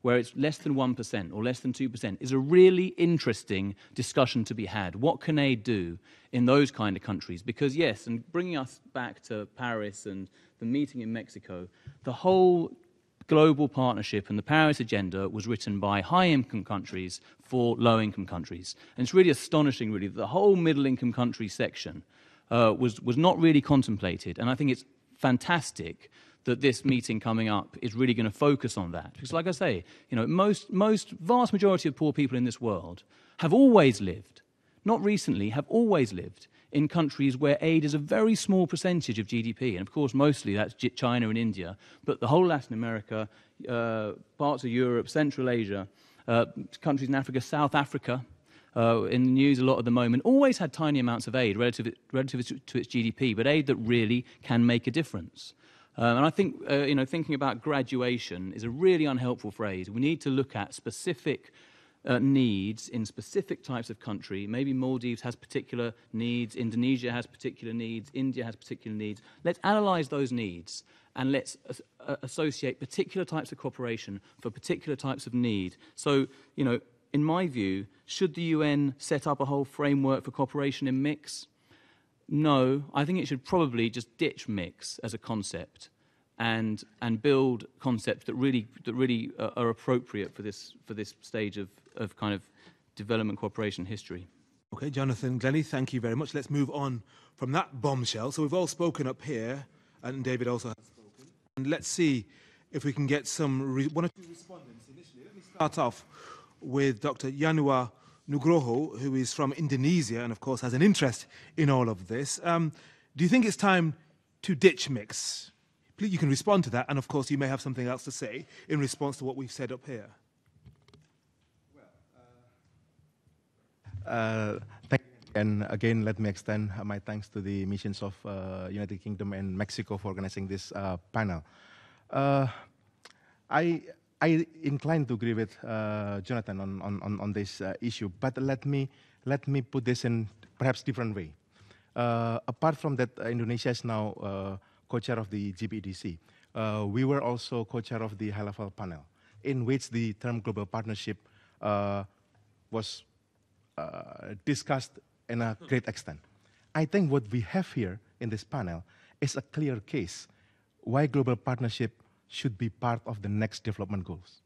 where it's less than 1% or less than 2%, is a really interesting discussion to be had. What can aid do in those kind of countries? Because, yes, and bringing us back to Paris and the meeting in Mexico, the whole global partnership and the Paris agenda was written by high-income countries for low-income countries. And it's really astonishing, really, that the whole middle-income country section was not really contemplated. And I think it's fantastic that this meeting coming up is really going to focus on that. Because, like I say, you know, most vast majority of poor people in this world have always lived, not recently, have always lived in countries where aid is a very small percentage of GDP. And, of course, mostly that's China and India, but the whole Latin America, parts of Europe, Central Asia, countries in Africa, South Africa, in the news a lot at the moment, always had tiny amounts of aid relative to its GDP, but aid that really can make a difference. And I think, you know, thinking about graduation is a really unhelpful phrase. We need to look at specific needs in specific types of country. Maybe Maldives has particular needs, Indonesia has particular needs, India has particular needs. Let's analyse those needs and let's associate particular types of cooperation for particular types of need. So, you know, in my view, should the UN set up a whole framework for cooperation in mix? No, I think it should probably just ditch mix as a concept and build concepts that really are appropriate for this stage of kind of development cooperation history. Okay, Jonathan, Glennie, thank you very much. Let's move on from that bombshell. So we've all spoken up here, and David also has spoken. And let's see if we can get one or two respondents initially. Let me start off with Dr. Yanua Nugroho, who is from Indonesia and, of course, has an interest in all of this. Do you think it's time to ditch mix? Please, you can respond to that, and, of course, you may have something else to say in response to what we've said up here. And again, let me extend my thanks to the missions of United Kingdom and Mexico for organizing this panel. I incline to agree with Jonathan on this issue, but let me put this in perhaps different way. Apart from that, Indonesia is now co-chair of the GPEDC. We were also co-chair of the high-level panel, in which the term global partnership was discussed in a great extent. I think what we have here in this panel is a clear case why global partnership should be part of the next development goals.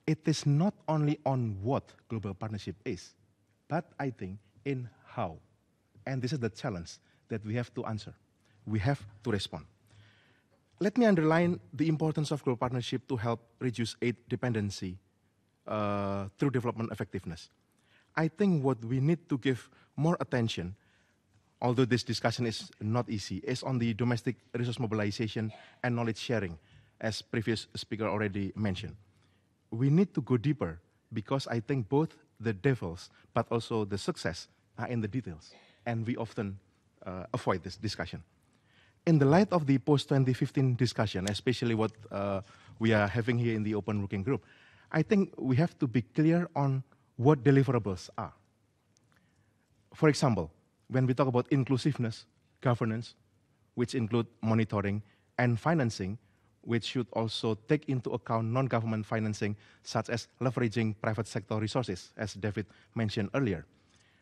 It is not only on what global partnership is, but I think in how. And this is the challenge that we have to answer. We have to respond. Let me underline the importance of global partnership to help reduce aid dependency through development effectiveness. I think what we need to give more attention, although this discussion is not easy, is on the domestic resource mobilization and knowledge sharing, as previous speaker already mentioned. We need to go deeper because I think both the devils but also the success are in the details, and we often avoid this discussion. In the light of the post-2015 discussion, especially what we are having here in the Open Working Group, I think we have to be clear on what deliverables are. For example, when we talk about inclusiveness, governance, which include monitoring, and financing, which should also take into account non-government financing, such as leveraging private sector resources, as David mentioned earlier.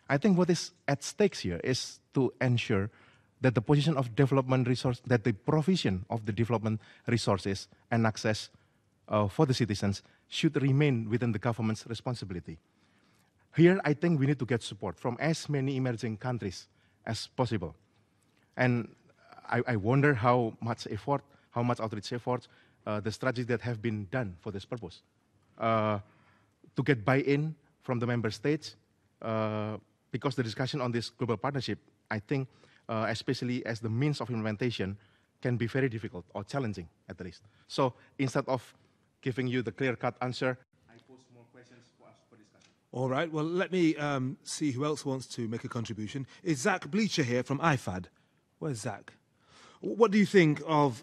I think what is at stake here is to ensure that the position of development resource, that the provision of the development resources and access for the citizens should remain within the government's responsibility. Here, I think we need to get support from as many emerging countries as possible. And I wonder how much effort, how much outreach efforts, the strategies that have been done for this purpose. To get buy-in from the member states, because the discussion on this global partnership, I think, especially as the means of implementation, can be very difficult or challenging, at least. So instead of giving you the clear-cut answer, I pose more questions for us for discussion. All right, well, let me see who else wants to make a contribution. Is Zach Bleacher here from IFAD? Where's Zach? What do you think of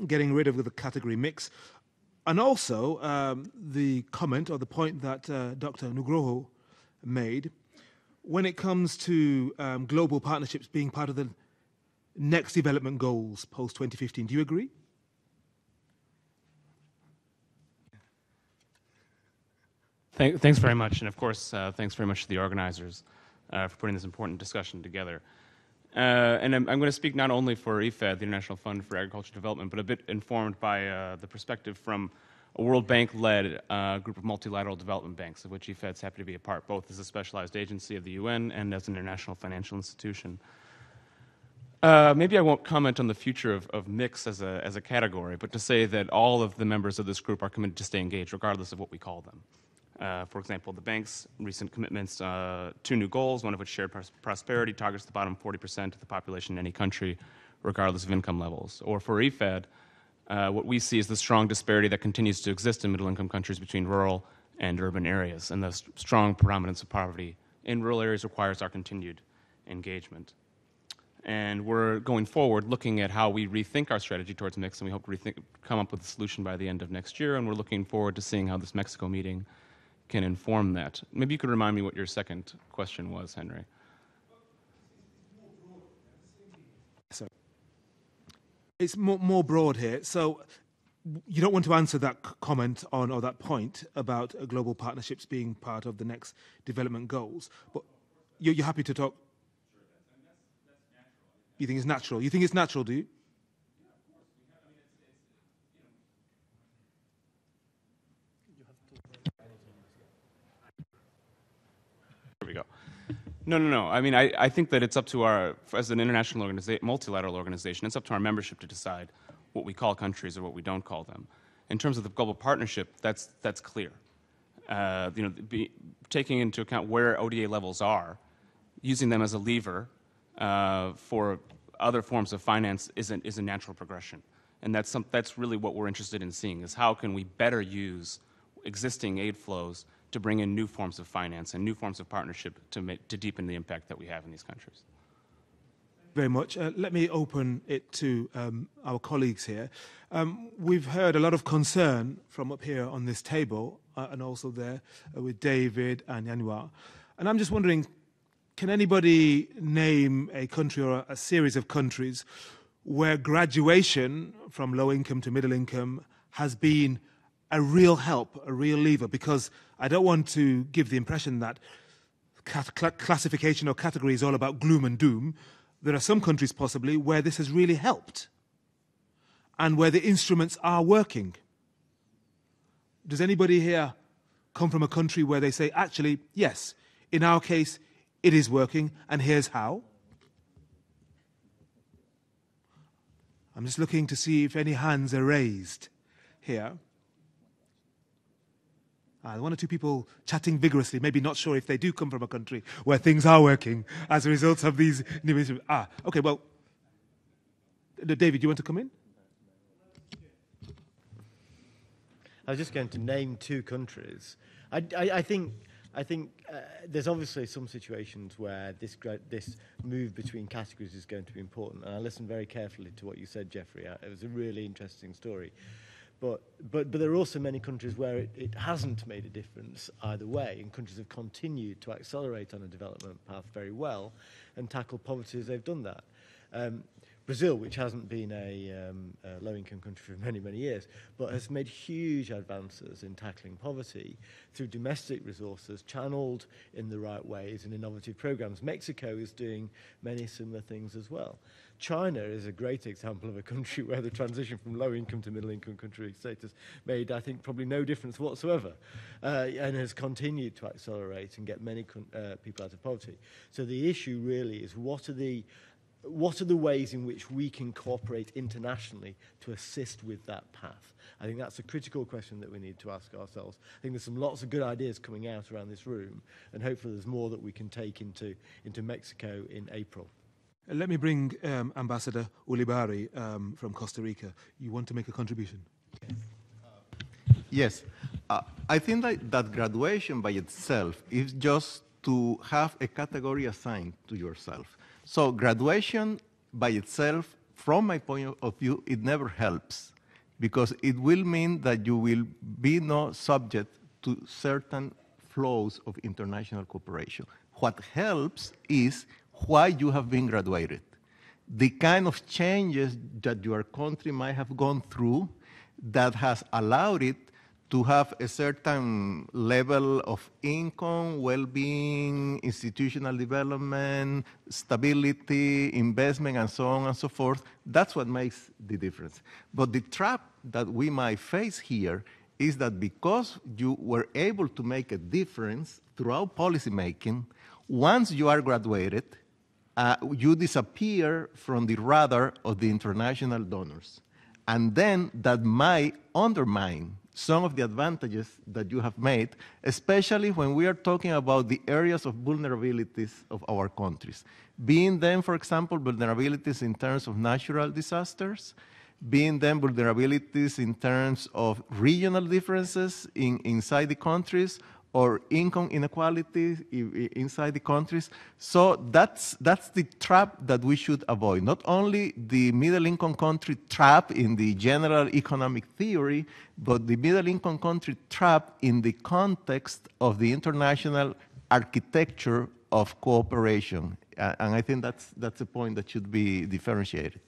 getting rid of the category mix? And also the comment or the point that Dr. Nugroho made when it comes to global partnerships being part of the next development goals post-2015. Do you agree? Thanks very much. And of course, thanks very much to the organizers for putting this important discussion together. And I'm going to speak not only for IFAD, the International Fund for Agricultural Development, but a bit informed by the perspective from a World Bank-led group of multilateral development banks, of which IFAD's happy to be a part, both as a specialized agency of the UN and as an international financial institution. Maybe I won't comment on the future of MIX as a category, but to say that all of the members of this group are committed to stay engaged, regardless of what we call them. For example, the bank's recent commitments, 2 new goals, one of which shared prosperity targets the bottom 40% of the population in any country, regardless of income levels. Or for IFAD, what we see is the strong disparity that continues to exist in middle-income countries between rural and urban areas, and the strong predominance of poverty in rural areas requires our continued engagement. And we're going forward looking at how we rethink our strategy towards MIX, and we hope to come up with a solution by the end of next year, and we're looking forward to seeing how this Mexico meeting can inform that. Maybe you could remind me what your second question was, Henry. So it's more broad here. So you don't want to answer that comment on or that point about global partnerships being part of the next development goals, but you're happy to talk. You think it's natural? You think it's natural, do you? There we go. No. I mean, I think that it's up to our, as an international organization, multilateral organization, it's up to our membership to decide what we call countries or what we don't call them. In terms of the global partnership, that's clear. Taking into account where ODA levels are, using them as a lever for other forms of finance is a natural progression. And that's really what we're interested in seeing, is how can we better use existing aid flows to bring in new forms of finance and new forms of partnership to deepen the impact that we have in these countries. Very much. Let me open it to our colleagues here. We've heard a lot of concern from up here on this table and also there with David and Yanua. And I'm just wondering, can anybody name a country or a series of countries where graduation from low income to middle income has been a real help, a real lever? Because I don't want to give the impression that classification or category is all about gloom and doom. There are some countries possibly where this has really helped and where the instruments are working. Does anybody here come from a country where they say, actually, yes, in our case, it is working, and here's how? I'm just looking to see if any hands are raised here. One or two people chatting vigorously, maybe not sure if they do come from a country where things are working as a result of these new instruments. Okay, well, David, you want to come in? I was just going to name 2 countries. I think there's obviously some situations where this move between categories is going to be important, and I listened very carefully to what you said, Jeffrey. It was a really interesting story. But there are also many countries where it hasn't made a difference either way, and countries have continued to accelerate on a development path very well and tackle poverty as they've done that. Brazil, which hasn't been a low-income country for many, many years, but has made huge advances in tackling poverty through domestic resources channeled in the right ways and innovative programs. Mexico is doing many similar things as well. China is a great example of a country where the transition from low-income to middle-income country status made, I think, probably no difference whatsoever, and has continued to accelerate and get many people out of poverty. So the issue really is what are the ways in which we can cooperate internationally to assist with that path? I think that's a critical question that we need to ask ourselves. I think there's lots of good ideas coming out around this room, and hopefully there's more that we can take into Mexico in April. Let me bring Ambassador Ulibarri from Costa Rica. You want to make a contribution? Yes. I think that graduation by itself is just to have a category assigned to yourself. So graduation by itself from my point of view, it never helps, because it will mean that you will be not subject to certain flows of international cooperation. What helps is why you have been graduated, the kind of changes that your country might have gone through that has allowed it to have a certain level of income, well-being, institutional development, stability, investment, and so on and so forth. That's what makes the difference. But the trap that we might face here is that because you were able to make a difference throughout policymaking, once you are graduated, you disappear from the radar of the international donors. And then that might undermine some of the advantages that you have made, especially when we are talking about the areas of vulnerabilities of our countries. Being them, for example, vulnerabilities in terms of natural disasters, being them vulnerabilities in terms of regional differences inside the countries, or income inequality inside the countries. So that's the trap that we should avoid. Not only the middle-income country trap in the general economic theory, but the middle-income country trap in the context of the international architecture of cooperation. And I think that's a point that should be differentiated.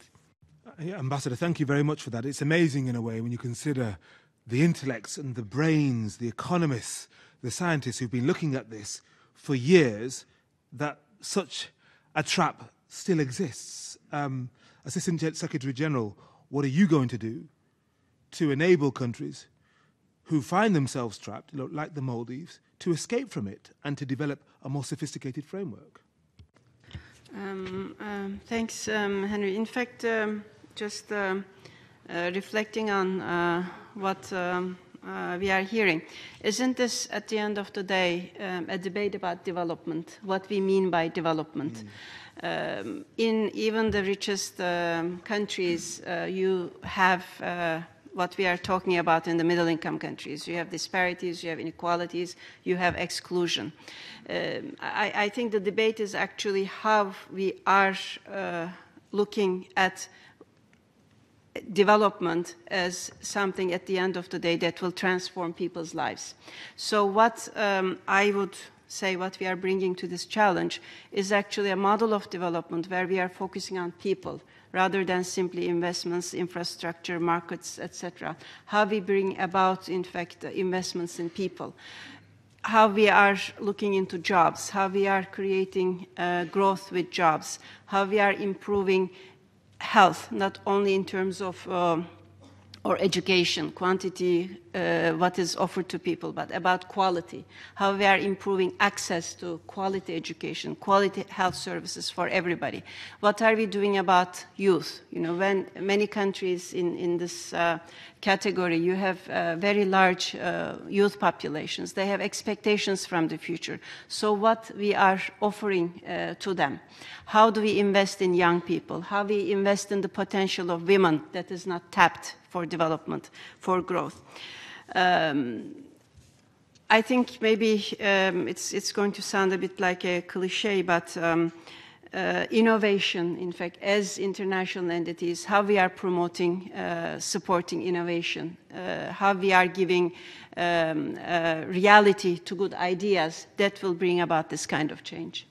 Yeah, Ambassador, thank you very much for that. It's amazing in a way when you consider the intellects and the brains, the economists, the scientists who've been looking at this for years, that such a trap still exists. Assistant Secretary General, what are you going to do to enable countries who find themselves trapped, like the Maldives, to escape from it and to develop a more sophisticated framework? Thanks, Henry. In fact, just reflecting on what we are hearing. Isn't this, at the end of the day, a debate about development, what we mean by development? In even the richest countries, you have what we are talking about in the middle-income countries. You have disparities, you have inequalities, you have exclusion. I think the debate is actually how we are looking at development as something at the end of the day that will transform people's lives. So what I would say what we are bringing to this challenge is actually a model of development where we are focusing on people rather than simply investments, infrastructure, markets, etc. How we bring about, in fact, investments in people. How we are looking into jobs, how we are creating growth with jobs, how we are improving health, not only in terms of or education, quantity, what is offered to people, but about quality, how we are improving access to quality education, quality health services for everybody. What are we doing about youth? You know, when many countries in this category, you have very large youth populations. They have expectations from the future. So what we are offering to them? How do we invest in young people? How we invest in the potential of women that is not tapped for development, for growth? I think maybe it's going to sound a bit like a cliche, but innovation, in fact, as international entities, how we are promoting, supporting innovation, how we are giving reality to good ideas that will bring about this kind of change.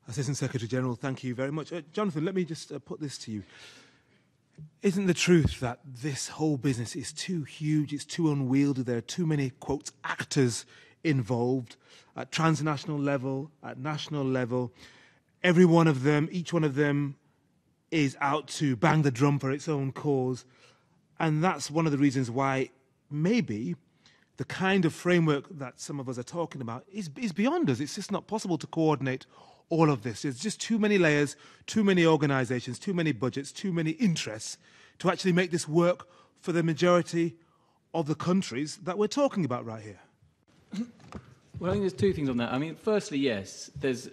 Assistant Secretary General, thank you very much. Jonathan, let me just put this to you. Isn't the truth that this whole business is too huge, it's too unwieldy, there are too many, quote, actors involved at transnational level, at national level? Every one of them, each one of them is out to bang the drum for its own cause. And that's one of the reasons why maybe the kind of framework that some of us are talking about is beyond us. It's just not possible to coordinate all of this. There's just too many layers, too many organizations, too many budgets, too many interests to actually make this work for the majority of the countries that we're talking about right here. Well, I think there's two things on that. I mean, firstly, yes, there's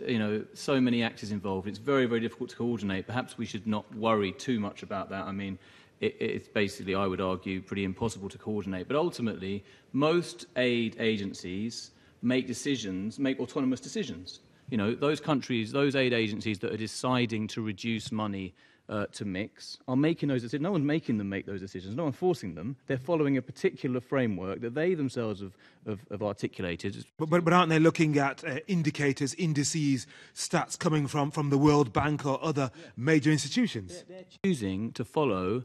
so many actors involved. It's very, very difficult to coordinate. Perhaps we should not worry too much about that. I mean, it's basically, I would argue, pretty impossible to coordinate. But ultimately, most aid agencies make autonomous decisions. You know, those countries, those aid agencies that are deciding to reduce money to mix are making those decisions. No one's making them make those decisions. No one's forcing them. They're following a particular framework that they themselves have articulated. But aren't they looking at indicators, indices, stats coming from the World Bank or other major institutions? They're choosing to follow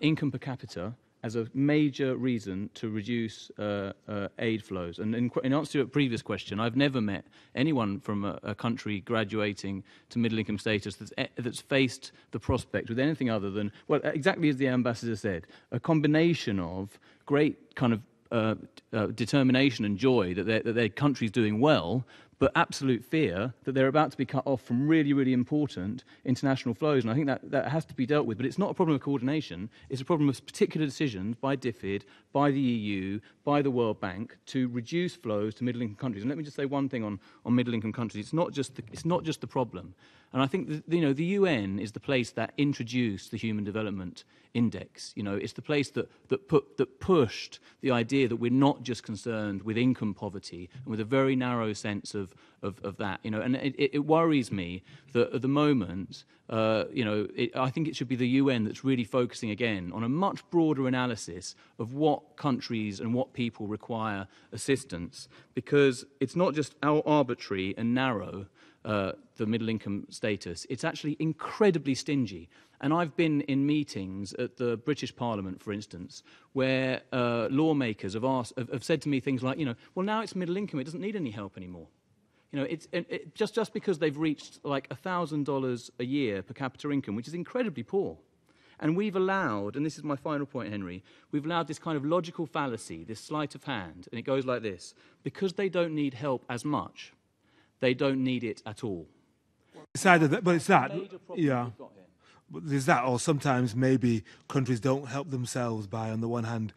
income per capita as a major reason to reduce aid flows. And in answer to a previous question, I've never met anyone from a country graduating to middle-income status that's faced the prospect with anything other than, well, exactly as the ambassador said, a combination of great kind of determination and joy that their country's doing well, but absolute fear that they're about to be cut off from really, really important international flows. And I think that has to be dealt with. But it's not a problem of coordination. It's a problem of particular decisions by DFID, by the EU, by the World Bank to reduce flows to middle-income countries. And let me just say one thing on middle-income countries. It's not just the problem. And I think the UN is the place that introduced the Human Development Index. It's the place that pushed the idea that we're not just concerned with income poverty and with a very narrow sense of that. And it worries me that at the moment, I think it should be the UN that's really focusing again on a much broader analysis of what countries and what people require assistance, because it's not just arbitrary and narrow. The middle-income status, it's actually incredibly stingy. And I've been in meetings at the British Parliament, for instance, where lawmakers have said to me things like, well, now it's middle income, it doesn't need any help anymore. Just because they've reached like $1,000 a year per capita income, which is incredibly poor. And we've allowed, and this is my final point, Henry, we've allowed this kind of logical fallacy, this sleight of hand, and it goes like this: because they don't need help as much, they don't need it at all. It's either that, but it's that, yeah. But there's that, or sometimes maybe countries don't help themselves by, on the one hand,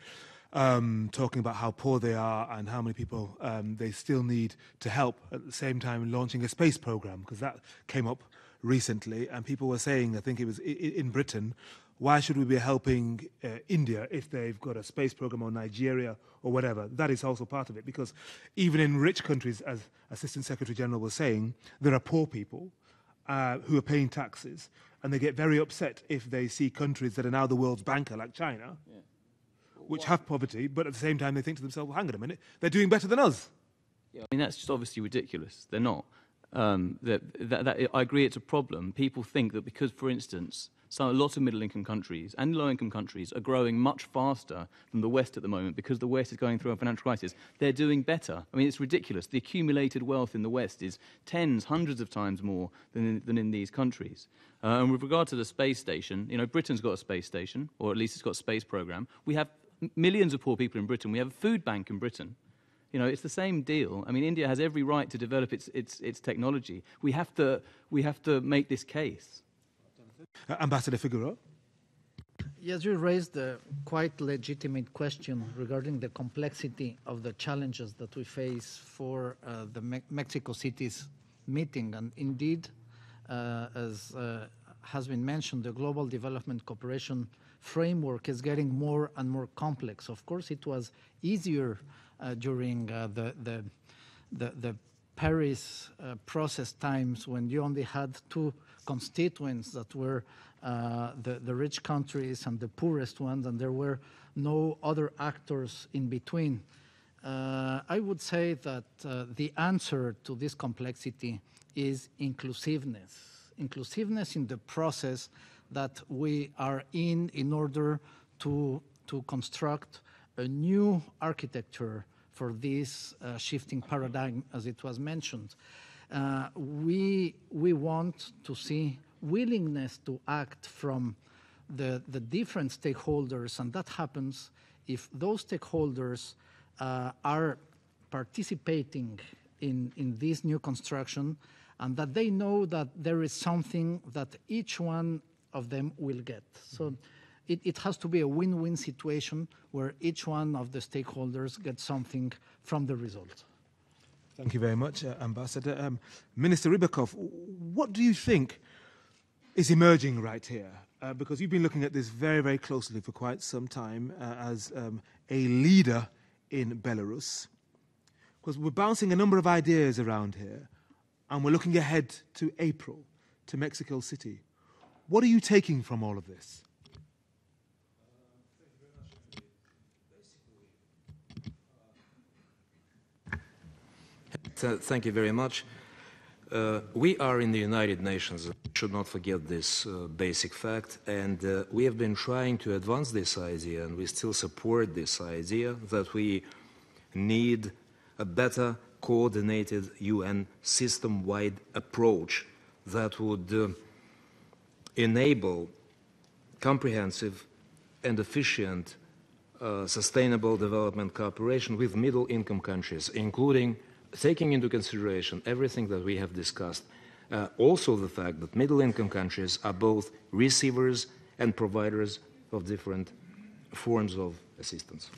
talking about how poor they are and how many people they still need to help, at the same time launching a space program, because that came up recently, and people were saying, I think it was in Britain, why should we be helping India if they've got a space program, or Nigeria or whatever? That is also part of it, because even in rich countries, as Assistant Secretary General was saying, there are poor people who are paying taxes, and they get very upset if they see countries that are now the world's banker, like China, which have poverty, but at the same time they think to themselves, well, hang on a minute, they're doing better than us. Yeah, I mean, that's just obviously ridiculous. They're not. I agree it's a problem. People think that because, for instance, a lot of middle-income countries and low-income countries are growing much faster than the West at the moment because the West is going through a financial crisis, they're doing better. I mean, it's ridiculous. The accumulated wealth in the West is tens, hundreds of times more than in these countries. And with regard to the space station, Britain's got a space station, or at least it's got a space program. We have millions of poor people in Britain. We have a food bank in Britain. It's the same deal. I mean, India has every right to develop its technology. We have to make this case. Ambassador Figueroa? Yes, you raised a quite legitimate question regarding the complexity of the challenges that we face for the Mexico City's meeting. And indeed, as has been mentioned, the Global Development Cooperation framework is getting more and more complex. Of course, it was easier during the Paris process times, when you only had two constituents that were the rich countries and the poorest ones, and there were no other actors in between. I would say that the answer to this complexity is inclusiveness. Inclusiveness in the process that we are in order to construct a new architecture for this shifting paradigm, as it was mentioned. We want to see willingness to act from the different stakeholders, and that happens if those stakeholders are participating in this new construction, and that they know that there is something that each one of them will get. So it has to be a win-win situation where each one of the stakeholders gets something from the result. Thank you very much, Ambassador. Minister Rybakov, what do you think is emerging right here? Because you've been looking at this very, very closely for quite some time as a leader in Belarus. Because we're bouncing a number of ideas around here, and we're looking ahead to April, to Mexico City. What are you taking from all of this? Thank you very much. We are in the United Nations. We should not forget this basic fact. And we have been trying to advance this idea, and we still support this idea that we need a better coordinated UN system-wide approach that would enable comprehensive and efficient sustainable development cooperation with middle-income countries, including taking into consideration everything that we have discussed. Also the fact that middle-income countries are both receivers and providers of different forms of assistance.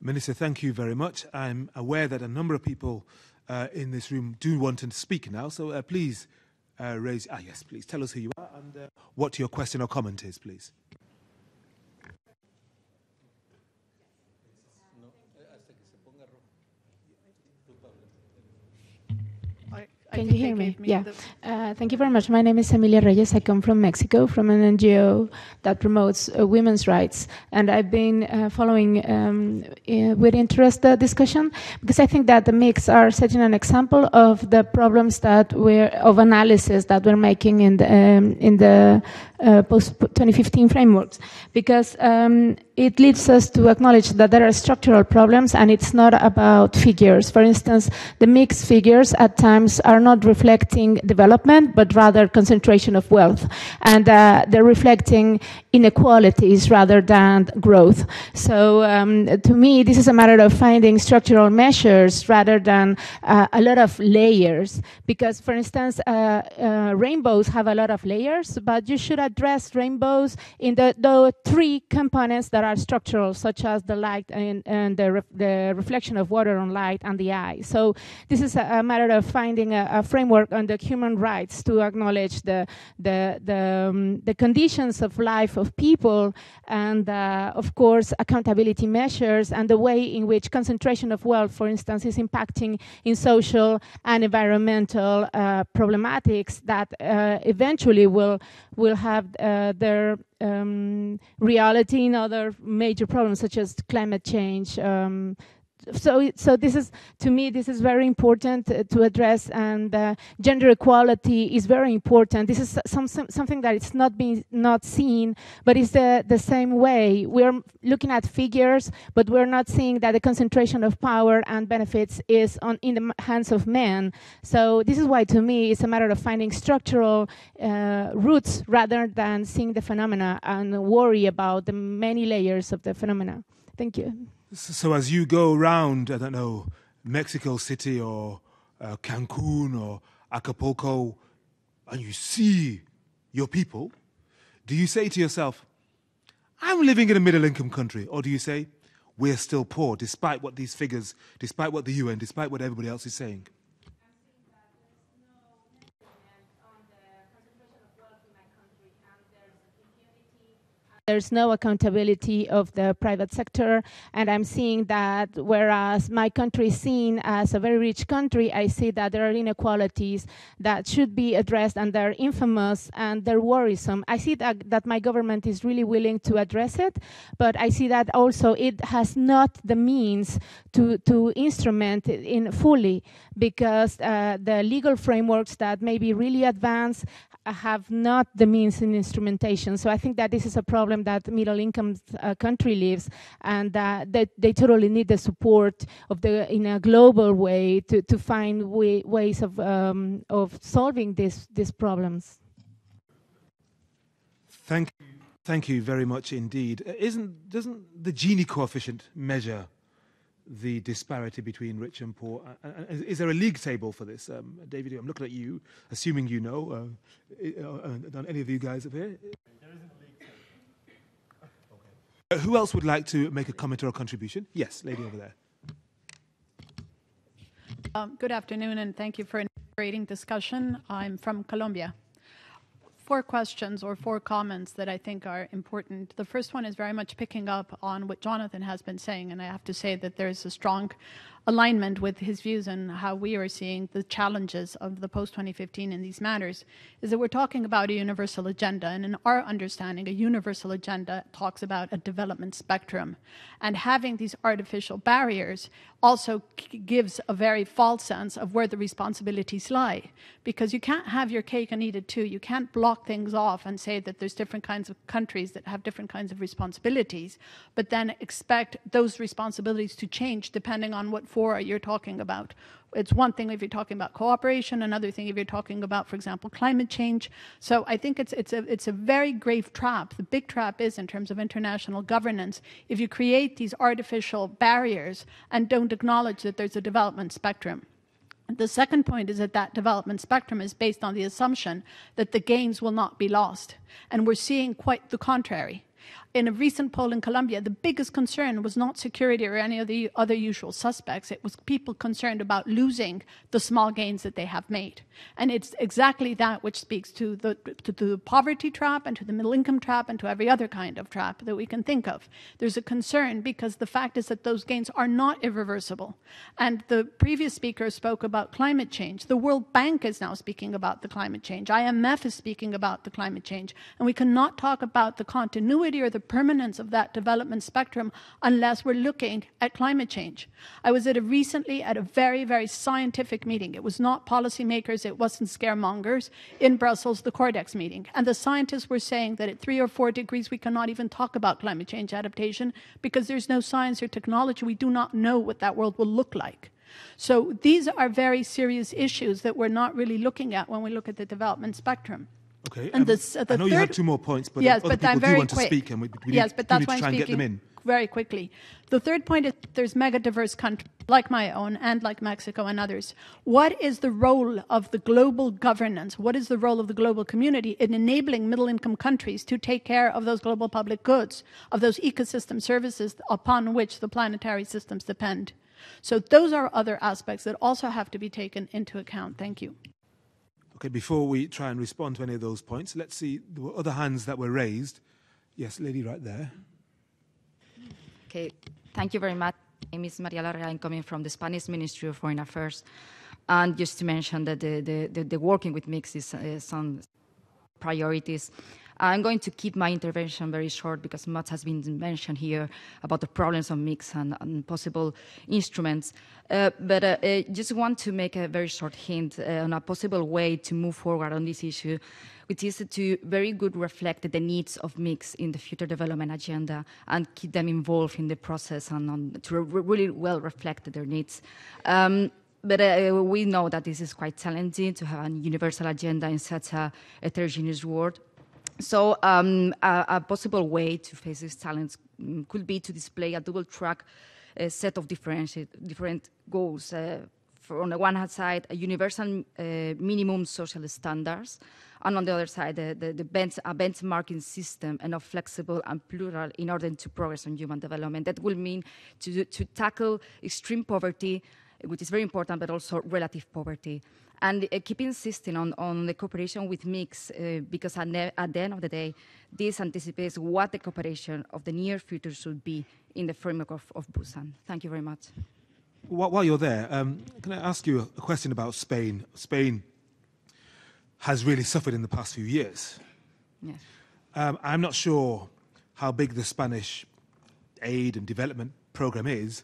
Minister, thank you very much. I'm aware that a number of people in this room do want to speak now, so please raise... yes, please. Tell us who you are and what your question or comment is, please. Can you hear me? Yeah. Thank you very much. My name is Emilia Reyes. I come from Mexico, from an NGO that promotes women's rights. And I've been following with interest the discussion, because I think that the MICs are setting an example of the problems that of analysis that we're making in the post-2015 frameworks. Because it leads us to acknowledge that there are structural problems, and it's not about figures. For instance, the mixed figures at times are not reflecting development, but rather concentration of wealth. And they're reflecting inequalities rather than growth. So to me, this is a matter of finding structural measures rather than a lot of layers. Because, for instance, rainbows have a lot of layers, but you should address rainbows in the three components that are structural, such as the light and the reflection of water on light and the eye. So this is a matter of finding a framework on the human rights to acknowledge the conditions of life of people, and of course accountability measures, and the way in which concentration of wealth, for instance, is impacting in social and environmental problematics that eventually will have their reality in other major problems such as climate change. So this is, to me, this is very important to address, and gender equality is very important. This is something that is not seen, but it's the same way. We're looking at figures, but we're not seeing that the concentration of power and benefits is in the hands of men. So this is why, to me, it's a matter of finding structural roots rather than seeing the phenomena and worry about the many layers of the phenomena. Thank you. So as you go around, I don't know, Mexico City or Cancun or Acapulco, and you see your people, do you say to yourself, I'm living in a middle-income country? Or do you say, we're still poor, despite what these figures, despite what the UN, despite what everybody else is saying? There's no accountability of the private sector, and I'm seeing that whereas my country is seen as a very rich country, I see that there are inequalities that should be addressed, and they're infamous and they're worrisome. I see that my government is really willing to address it, but I see that also it has not the means to instrument it in fully, because the legal frameworks that may be really advanced have not the means in instrumentation. So I think that this is a problem that middle-income country lives, and that they totally need the support of in a global way to find ways of solving these problems. Thank you very much indeed. Doesn't the Gini coefficient measure the disparity between rich and poor? Is there a league table for this? David, I'm looking at you, assuming you know. Any of you guys up here? There isn't a league table. Okay. Who else would like to make a comment or a contribution? Yes, lady over there. Good afternoon, and thank you for an integrating discussion. I'm from Colombia. 4 questions or 4 comments that I think are important. The first one is very much picking up on what Jonathan has been saying, and I have to say that there's a strong alignment with his views and how we are seeing the challenges of the post-2015 in these matters, is that we're talking about a universal agenda. And in our understanding, a universal agenda talks about a development spectrum. And having these artificial barriers also gives a very false sense of where the responsibilities lie. Because you can't have your cake and eat it too. You can't block things off and say that there's different kinds of countries that have different kinds of responsibilities, but then expect those responsibilities to change depending on what fora you're talking about. It's one thing if you're talking about cooperation, another thing if you're talking about, for example, climate change. So I think it's a very grave trap. The big trap is in terms of international governance, if you create these artificial barriers and don't acknowledge that there's a development spectrum. The second point is that that development spectrum is based on the assumption that the gains will not be lost. And we're seeing quite the contrary. In a recent poll in Colombia, the biggest concern was not security or any of the other usual suspects. It was people concerned about losing the small gains that they have made. And it's exactly that which speaks to the poverty trap and to the middle income trap and to every other kind of trap that we can think of. There's a concern because the fact is that those gains are not irreversible. And the previous speaker spoke about climate change. The World Bank is now speaking about the climate change. IMF is speaking about the climate change. And we cannot talk about the continuity or the permanence of that development spectrum unless we're looking at climate change. I was recently at a very, very scientific meeting. It was not policymakers, it wasn't scaremongers, in Brussels, the Cordex meeting. And the scientists were saying that at 3 or 4 degrees we cannot even talk about climate change adaptation because there's no science or technology. We do not know what that world will look like. So these are very serious issues that we're not really looking at when we look at the development spectrum. Okay, and I know you had 2 more points, but yes, other but people I'm do very want to quick. speak, and we yes, but that's need why to try I'm and get them speaking in. very quickly. The third point is there's mega diverse countries like my own and like Mexico and others. What is the role of the global governance? What is the role of the global community in enabling middle-income countries to take care of those global public goods, of those ecosystem services upon which the planetary systems depend? So those are other aspects that also have to be taken into account. Thank you. Okay, before we try and respond to any of those points, let's see the other hands that were raised. Yes, lady right there. Okay, thank you very much. My name is Maria Larga. I'm coming from the Spanish Ministry of Foreign Affairs. And just to mention that the working with MIX is some priorities. I'm going to keep my intervention very short because much has been mentioned here about the problems of MIX and possible instruments. But I just want to make a very short hint on a possible way to move forward on this issue, which is to very good reflect the needs of MIX in the future development agenda and keep them involved in the process and to really well reflect their needs. But we know that this is quite challenging to have a universal agenda in such a heterogeneous world. So a possible way to face this challenge could be to display a double-track set of different goals. On the one hand side, a universal minimum social standards, and on the other side, a benchmarking system and a flexible and plural in order to progress on human development. That will mean to tackle extreme poverty, which is very important, but also relative poverty. And keep insisting on the cooperation with MIX because at the end of the day, this anticipates what the cooperation of the near future should be in the framework of Busan. Thank you very much. While you're there, can I ask you a question about Spain? Spain has really suffered in the past few years. Yes. I'm not sure how big the Spanish aid and development program is,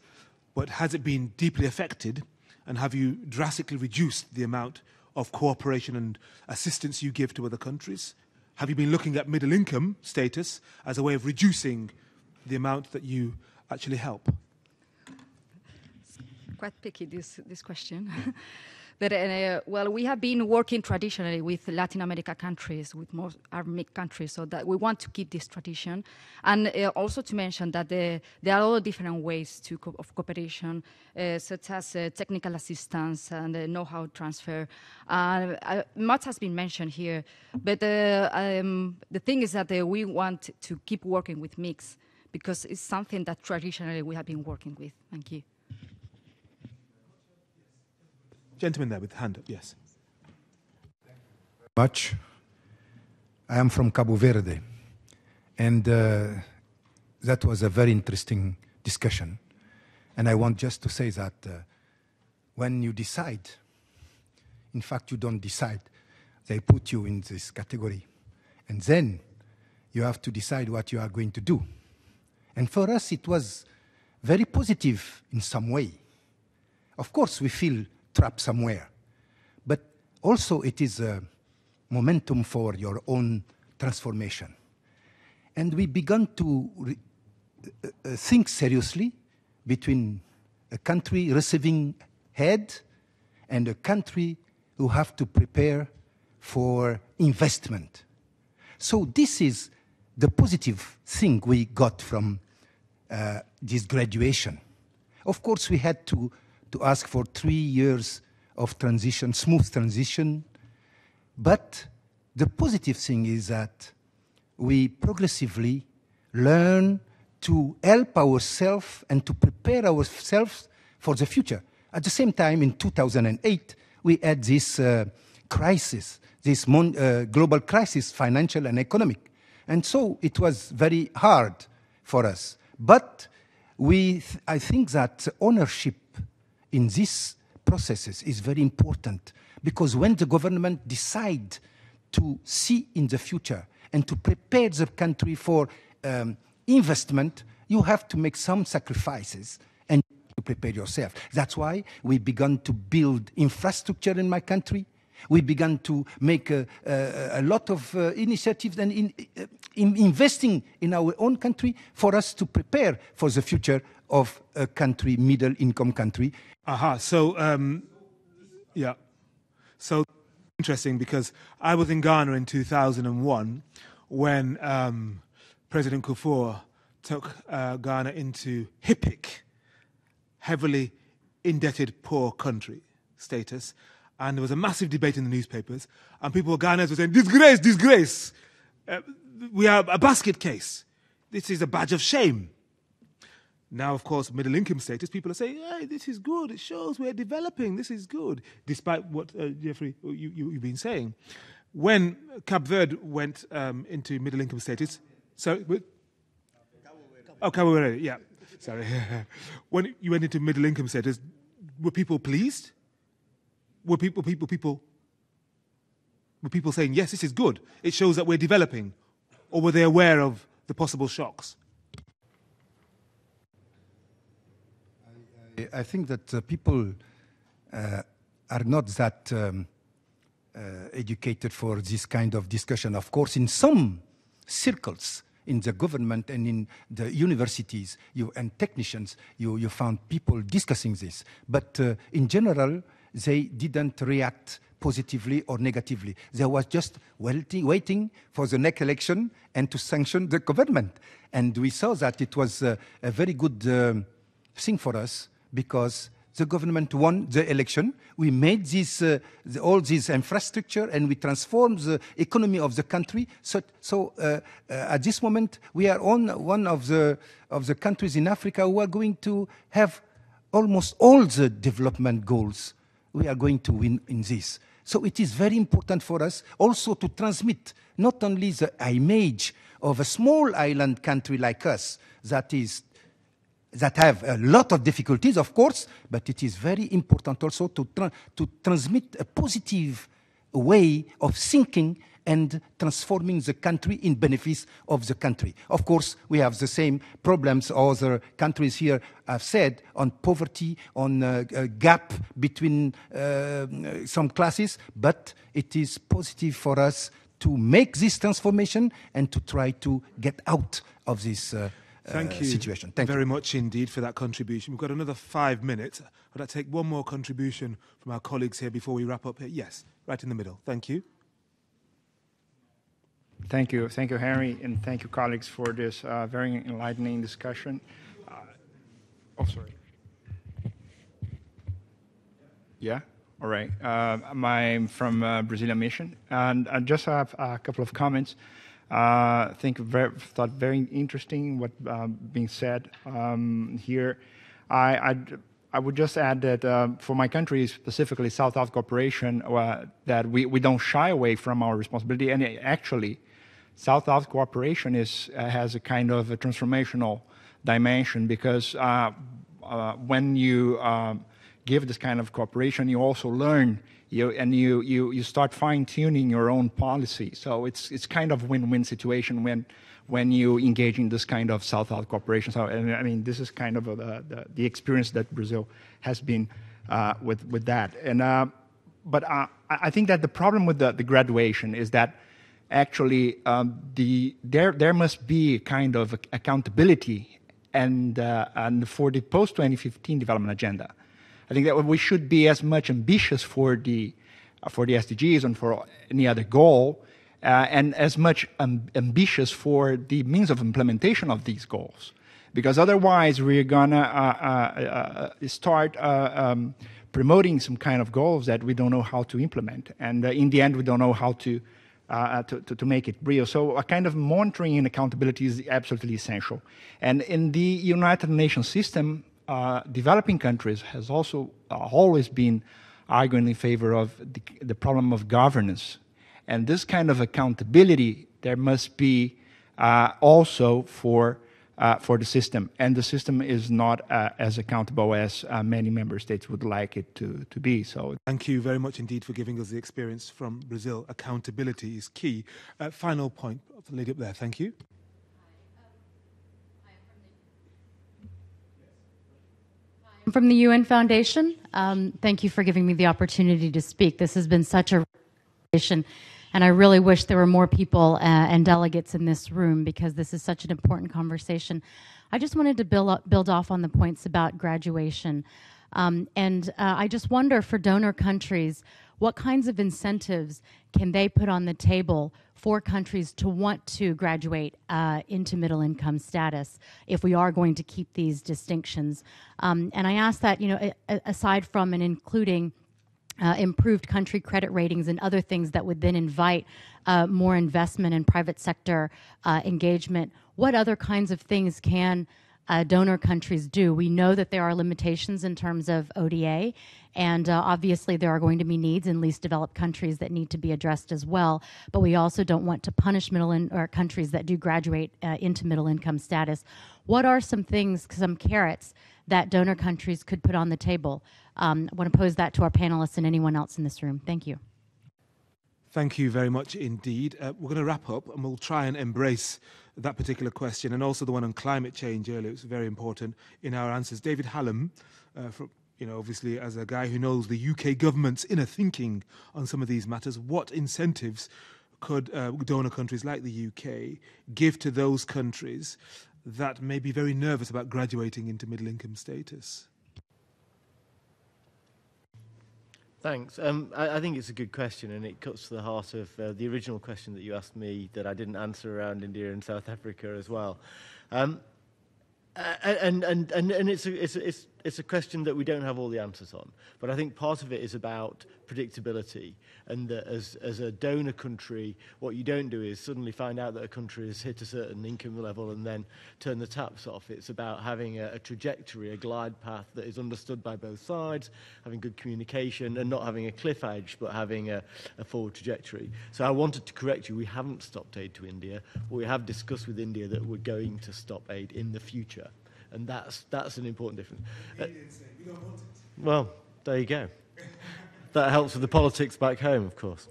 but has it been deeply affected? And have you drastically reduced the amount of cooperation and assistance you give to other countries? Have you been looking at middle income status as a way of reducing the amount that you actually help? Quite picky, this question. But, well, we have been working traditionally with Latin America countries, with most AMEC countries, so that we want to keep this tradition. And also to mention that there are all different ways of cooperation, such as technical assistance and know-how transfer. Much has been mentioned here, but the thing is that we want to keep working with MIX because it's something that traditionally we have been working with. Thank you. Gentleman there with the hand up, yes. Much. I am from Cabo Verde, and that was a very interesting discussion. And I want just to say that when you decide, in fact, you don't decide. They put you in this category. And then you have to decide what you are going to do. And for us, it was very positive in some way. Of course, we feel trapped somewhere. But also, it is a momentum for your own transformation. And we began to think seriously between a country receiving aid and a country who have to prepare for investment. So this is the positive thing we got from this graduation. Of course, we had to ask for 3 years of transition, smooth transition. But the positive thing is that we progressively learn to help ourselves and to prepare ourselves for the future. At the same time, in 2008, we had this crisis, this global crisis, financial and economic. And so it was very hard for us. But I think that ownership in these processes is very important, because when the government decide to see in the future and to prepare the country for investment, you have to make some sacrifices and to prepare yourself. That's why we began to build infrastructure in my country. We began to make a lot of initiatives and investing in our own country for us to prepare for the future of a country, middle-income country. So, yeah. So, interesting, because I was in Ghana in 2001 when President Kufuor took Ghana into HIPC, heavily indebted poor country status. And there was a massive debate in the newspapers, and people, Ghanaians, were saying, disgrace, disgrace. We are a basket case. This is a badge of shame. Now, of course, middle income status, people are saying, hey, this is good. It shows we're developing. This is good, despite what, Jeffrey, you've been saying. When Cape Verde went into middle income status, Cabo Verde, yeah, sorry. When you went into middle income status, were people pleased? Were people saying, yes, this is good, it shows that we're developing? Or were they aware of the possible shocks? I think that people are not that educated for this kind of discussion. Of course, in some circles, in the government and in the universities and technicians, you found people discussing this. But in general, they didn't react positively or negatively. They was just waiting for the next election and to sanction the government. And we saw that it was a very good thing for us, because the government won the election. We made all this infrastructure, and we transformed the economy of the country. So at this moment, we are one of the countries in Africa who are going to have almost all the development goals. We are going to win in this. So it is very important for us also to transmit not only the image of a small island country like us that have a lot of difficulties, of course, but it is very important also to transmit a positive way of thinking and transforming the country in benefits of the country. Of course, we have the same problems other countries here have said on poverty, on a gap between some classes, but it is positive for us to make this transformation and to try to get out of this Thank you situation. Thank you very much indeed for that contribution. We've got another 5 minutes. I'd like to take one more contribution from our colleagues here before we wrap up here. Yes, right in the middle. Thank you. Thank you, Henry, and thank you, colleagues, for this very enlightening discussion. Sorry. Yeah, all right. I'm from Brazilian Mission, and I just have a couple of comments. I thought very interesting what being said here. I would just add that for my country, specifically South-South cooperation, that we don't shy away from our responsibility, and actually, South-South cooperation has a kind of a transformational dimension, because when you give this kind of cooperation, you also learn, you start fine-tuning your own policy. So it's kind of win-win situation when you engage in this kind of South-South cooperation. So, and I mean, this is kind of the experience that Brazil has been with that. And but I think that the problem with the graduation is that actually there must be kind of accountability and for the post-2015 development agenda. I think that we should be as much ambitious for the SDGs and for any other goal, and as much ambitious for the means of implementation of these goals, because otherwise we're gonna start promoting some kind of goals that we don't know how to implement, and in the end we don't know how to make it real. So a kind of monitoring and accountability is absolutely essential. And in the United Nations system, developing countries has also always been arguing in favor of the problem of governance. And this kind of accountability, there must be also for the system. And the system is not as accountable as many member states would like it to be. So, thank you very much indeed for giving us the experience from Brazil. Accountability is key. Final point, the lady up there. Thank you. I'm from the UN Foundation. Thank you for giving me the opportunity to speak. This has been such a conversation, and I really wish there were more people and delegates in this room, because this is such an important conversation. I just wanted to build off on the points about graduation. I just wonder, for donor countries, what kinds of incentives can they put on the table for countries to want to graduate into middle income status if we are going to keep these distinctions? And I ask that, you know, aside from and including improved country credit ratings and other things that would then invite more investment and private sector engagement, what other kinds of things can donor countries do? We know that there are limitations in terms of ODA, and obviously there are going to be needs in least developed countries that need to be addressed as well, but we also don't want to punish countries that do graduate into middle income status. What are some things, some carrots, that donor countries could put on the table? I want to pose that to our panelists and anyone else in this room. Thank you. Thank you very much indeed. We're going to wrap up, and we'll try and embrace that particular question, and also the one on climate change earlier. It's very important in our answers. David Hallam, obviously as a guy who knows the UK government's inner thinking on some of these matters, what incentives could donor countries like the UK give to those countries that may be very nervous about graduating into middle income status? Thanks. I think it's a good question, and it cuts to the heart of the original question that you asked me that I didn't answer around India and South Africa as well. And it's a question that we don't have all the answers on. But I think part of it is about predictability, and that as a donor country, what you don't do is suddenly find out that a country has hit a certain income level and then turn the taps off. It's about having a trajectory, a glide path that is understood by both sides, having good communication, and not having a cliff edge, but having a forward trajectory. So I wanted to correct you. We haven't stopped aid to India, but we have discussed with India that we're going to stop aid in the future. And that's an important difference. We don't want it. Well, there you go. That helps with the politics back home, of course.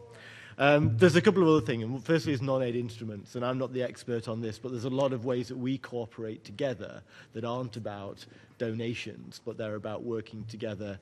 There's a couple of other things. And firstly is non-aid instruments, and I'm not the expert on this, but there's a lot of ways that we cooperate together that aren't about donations, but they're about working together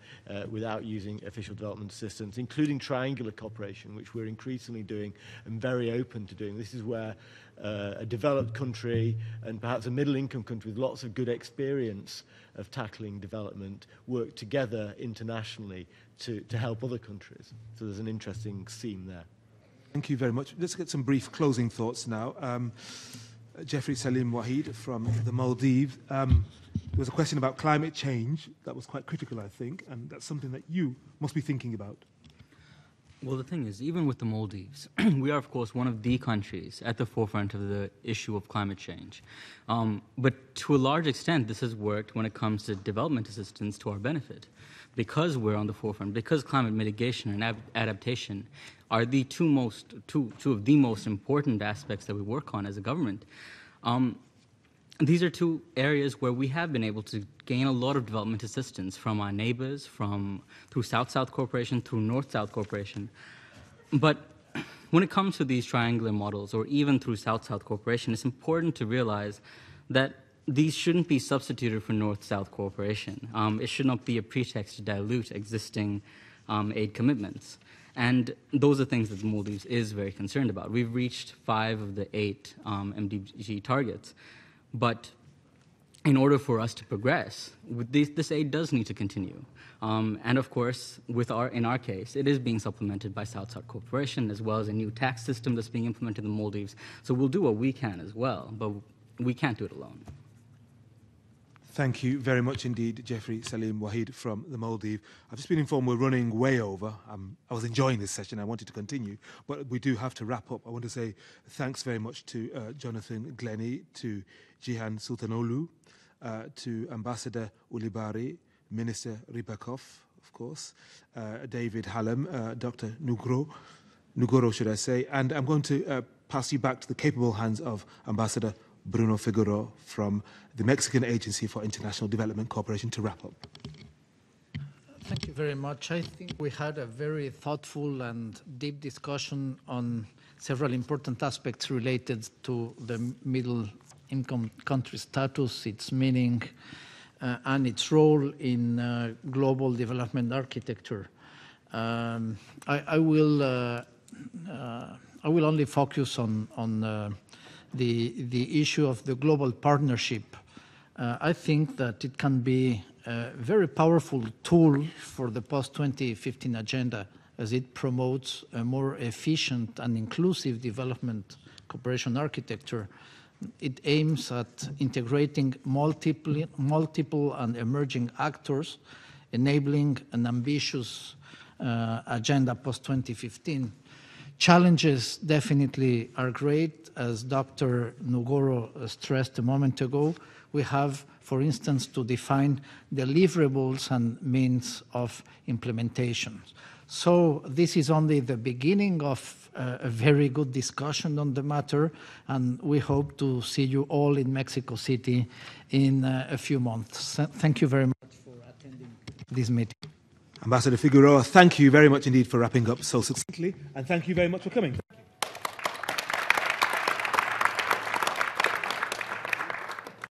without using official development assistance, including triangular cooperation, which we're increasingly doing and very open to doing. This is where a developed country and perhaps a middle-income country with lots of good experience of tackling development work together internationally to help other countries. So there's an interesting scene there. Thank you very much. Let's get some brief closing thoughts now. Jeffrey, Salim, Waheed from the Maldives. There was a question about climate change that was quite critical, I think, and that's something that you must be thinking about. Well, the thing is, even with the Maldives, we are, of course, one of the countries at the forefront of the issue of climate change. But to a large extent, this has worked when it comes to development assistance to our benefit. Because we're on the forefront, because climate mitigation and adaptation are the two of the most important aspects that we work on as a government. these are two areas where we have been able to gain a lot of development assistance from our neighbors, through South-South cooperation, through North-South cooperation. But when it comes to these triangular models, or even through South-South cooperation, it's important to realize that these shouldn't be substituted for North-South cooperation. It should not be a pretext to dilute existing aid commitments. And those are things that the Maldives is very concerned about. We've reached 5 of the 8 MDG targets. But in order for us to progress, this aid does need to continue. And of course, in our case, it is being supplemented by South-South cooperation, as well as a new tax system that's being implemented in the Maldives. So we'll do what we can as well, but we can't do it alone. Thank you very much indeed, Jeffrey, Salim, Waheed from the Maldives. I've just been informed we're running way over. I was enjoying this session. I wanted to continue, but we do have to wrap up. I want to say thanks very much to Jonathan Glennie, to Jihan Sultanoglu, to Ambassador Ulibarri, Minister Rybakov, of course, David Hallam, Dr. Nugoro, should I say, and I'm going to pass you back to the capable hands of Ambassador Bruno Figueroa from the Mexican Agency for International Development Cooperation to wrap up. Thank you very much. I think we had a very thoughtful and deep discussion on several important aspects related to the middle-income country status, its meaning, and its role in global development architecture. I will only focus on the issue of the global partnership. I think that it can be a very powerful tool for the post-2015 agenda, as it promotes a more efficient and inclusive development cooperation architecture. It aims at integrating multiple and emerging actors, enabling an ambitious agenda post-2015. Challenges definitely are great, as Dr. Nugoro stressed a moment ago. We have, for instance, to define deliverables and means of implementation. So this is only the beginning of a very good discussion on the matter, and we hope to see you all in Mexico City in a few months. Thank you very much for attending this meeting. Ambassador Figueroa, thank you very much indeed for wrapping up so succinctly, and thank you very much for coming.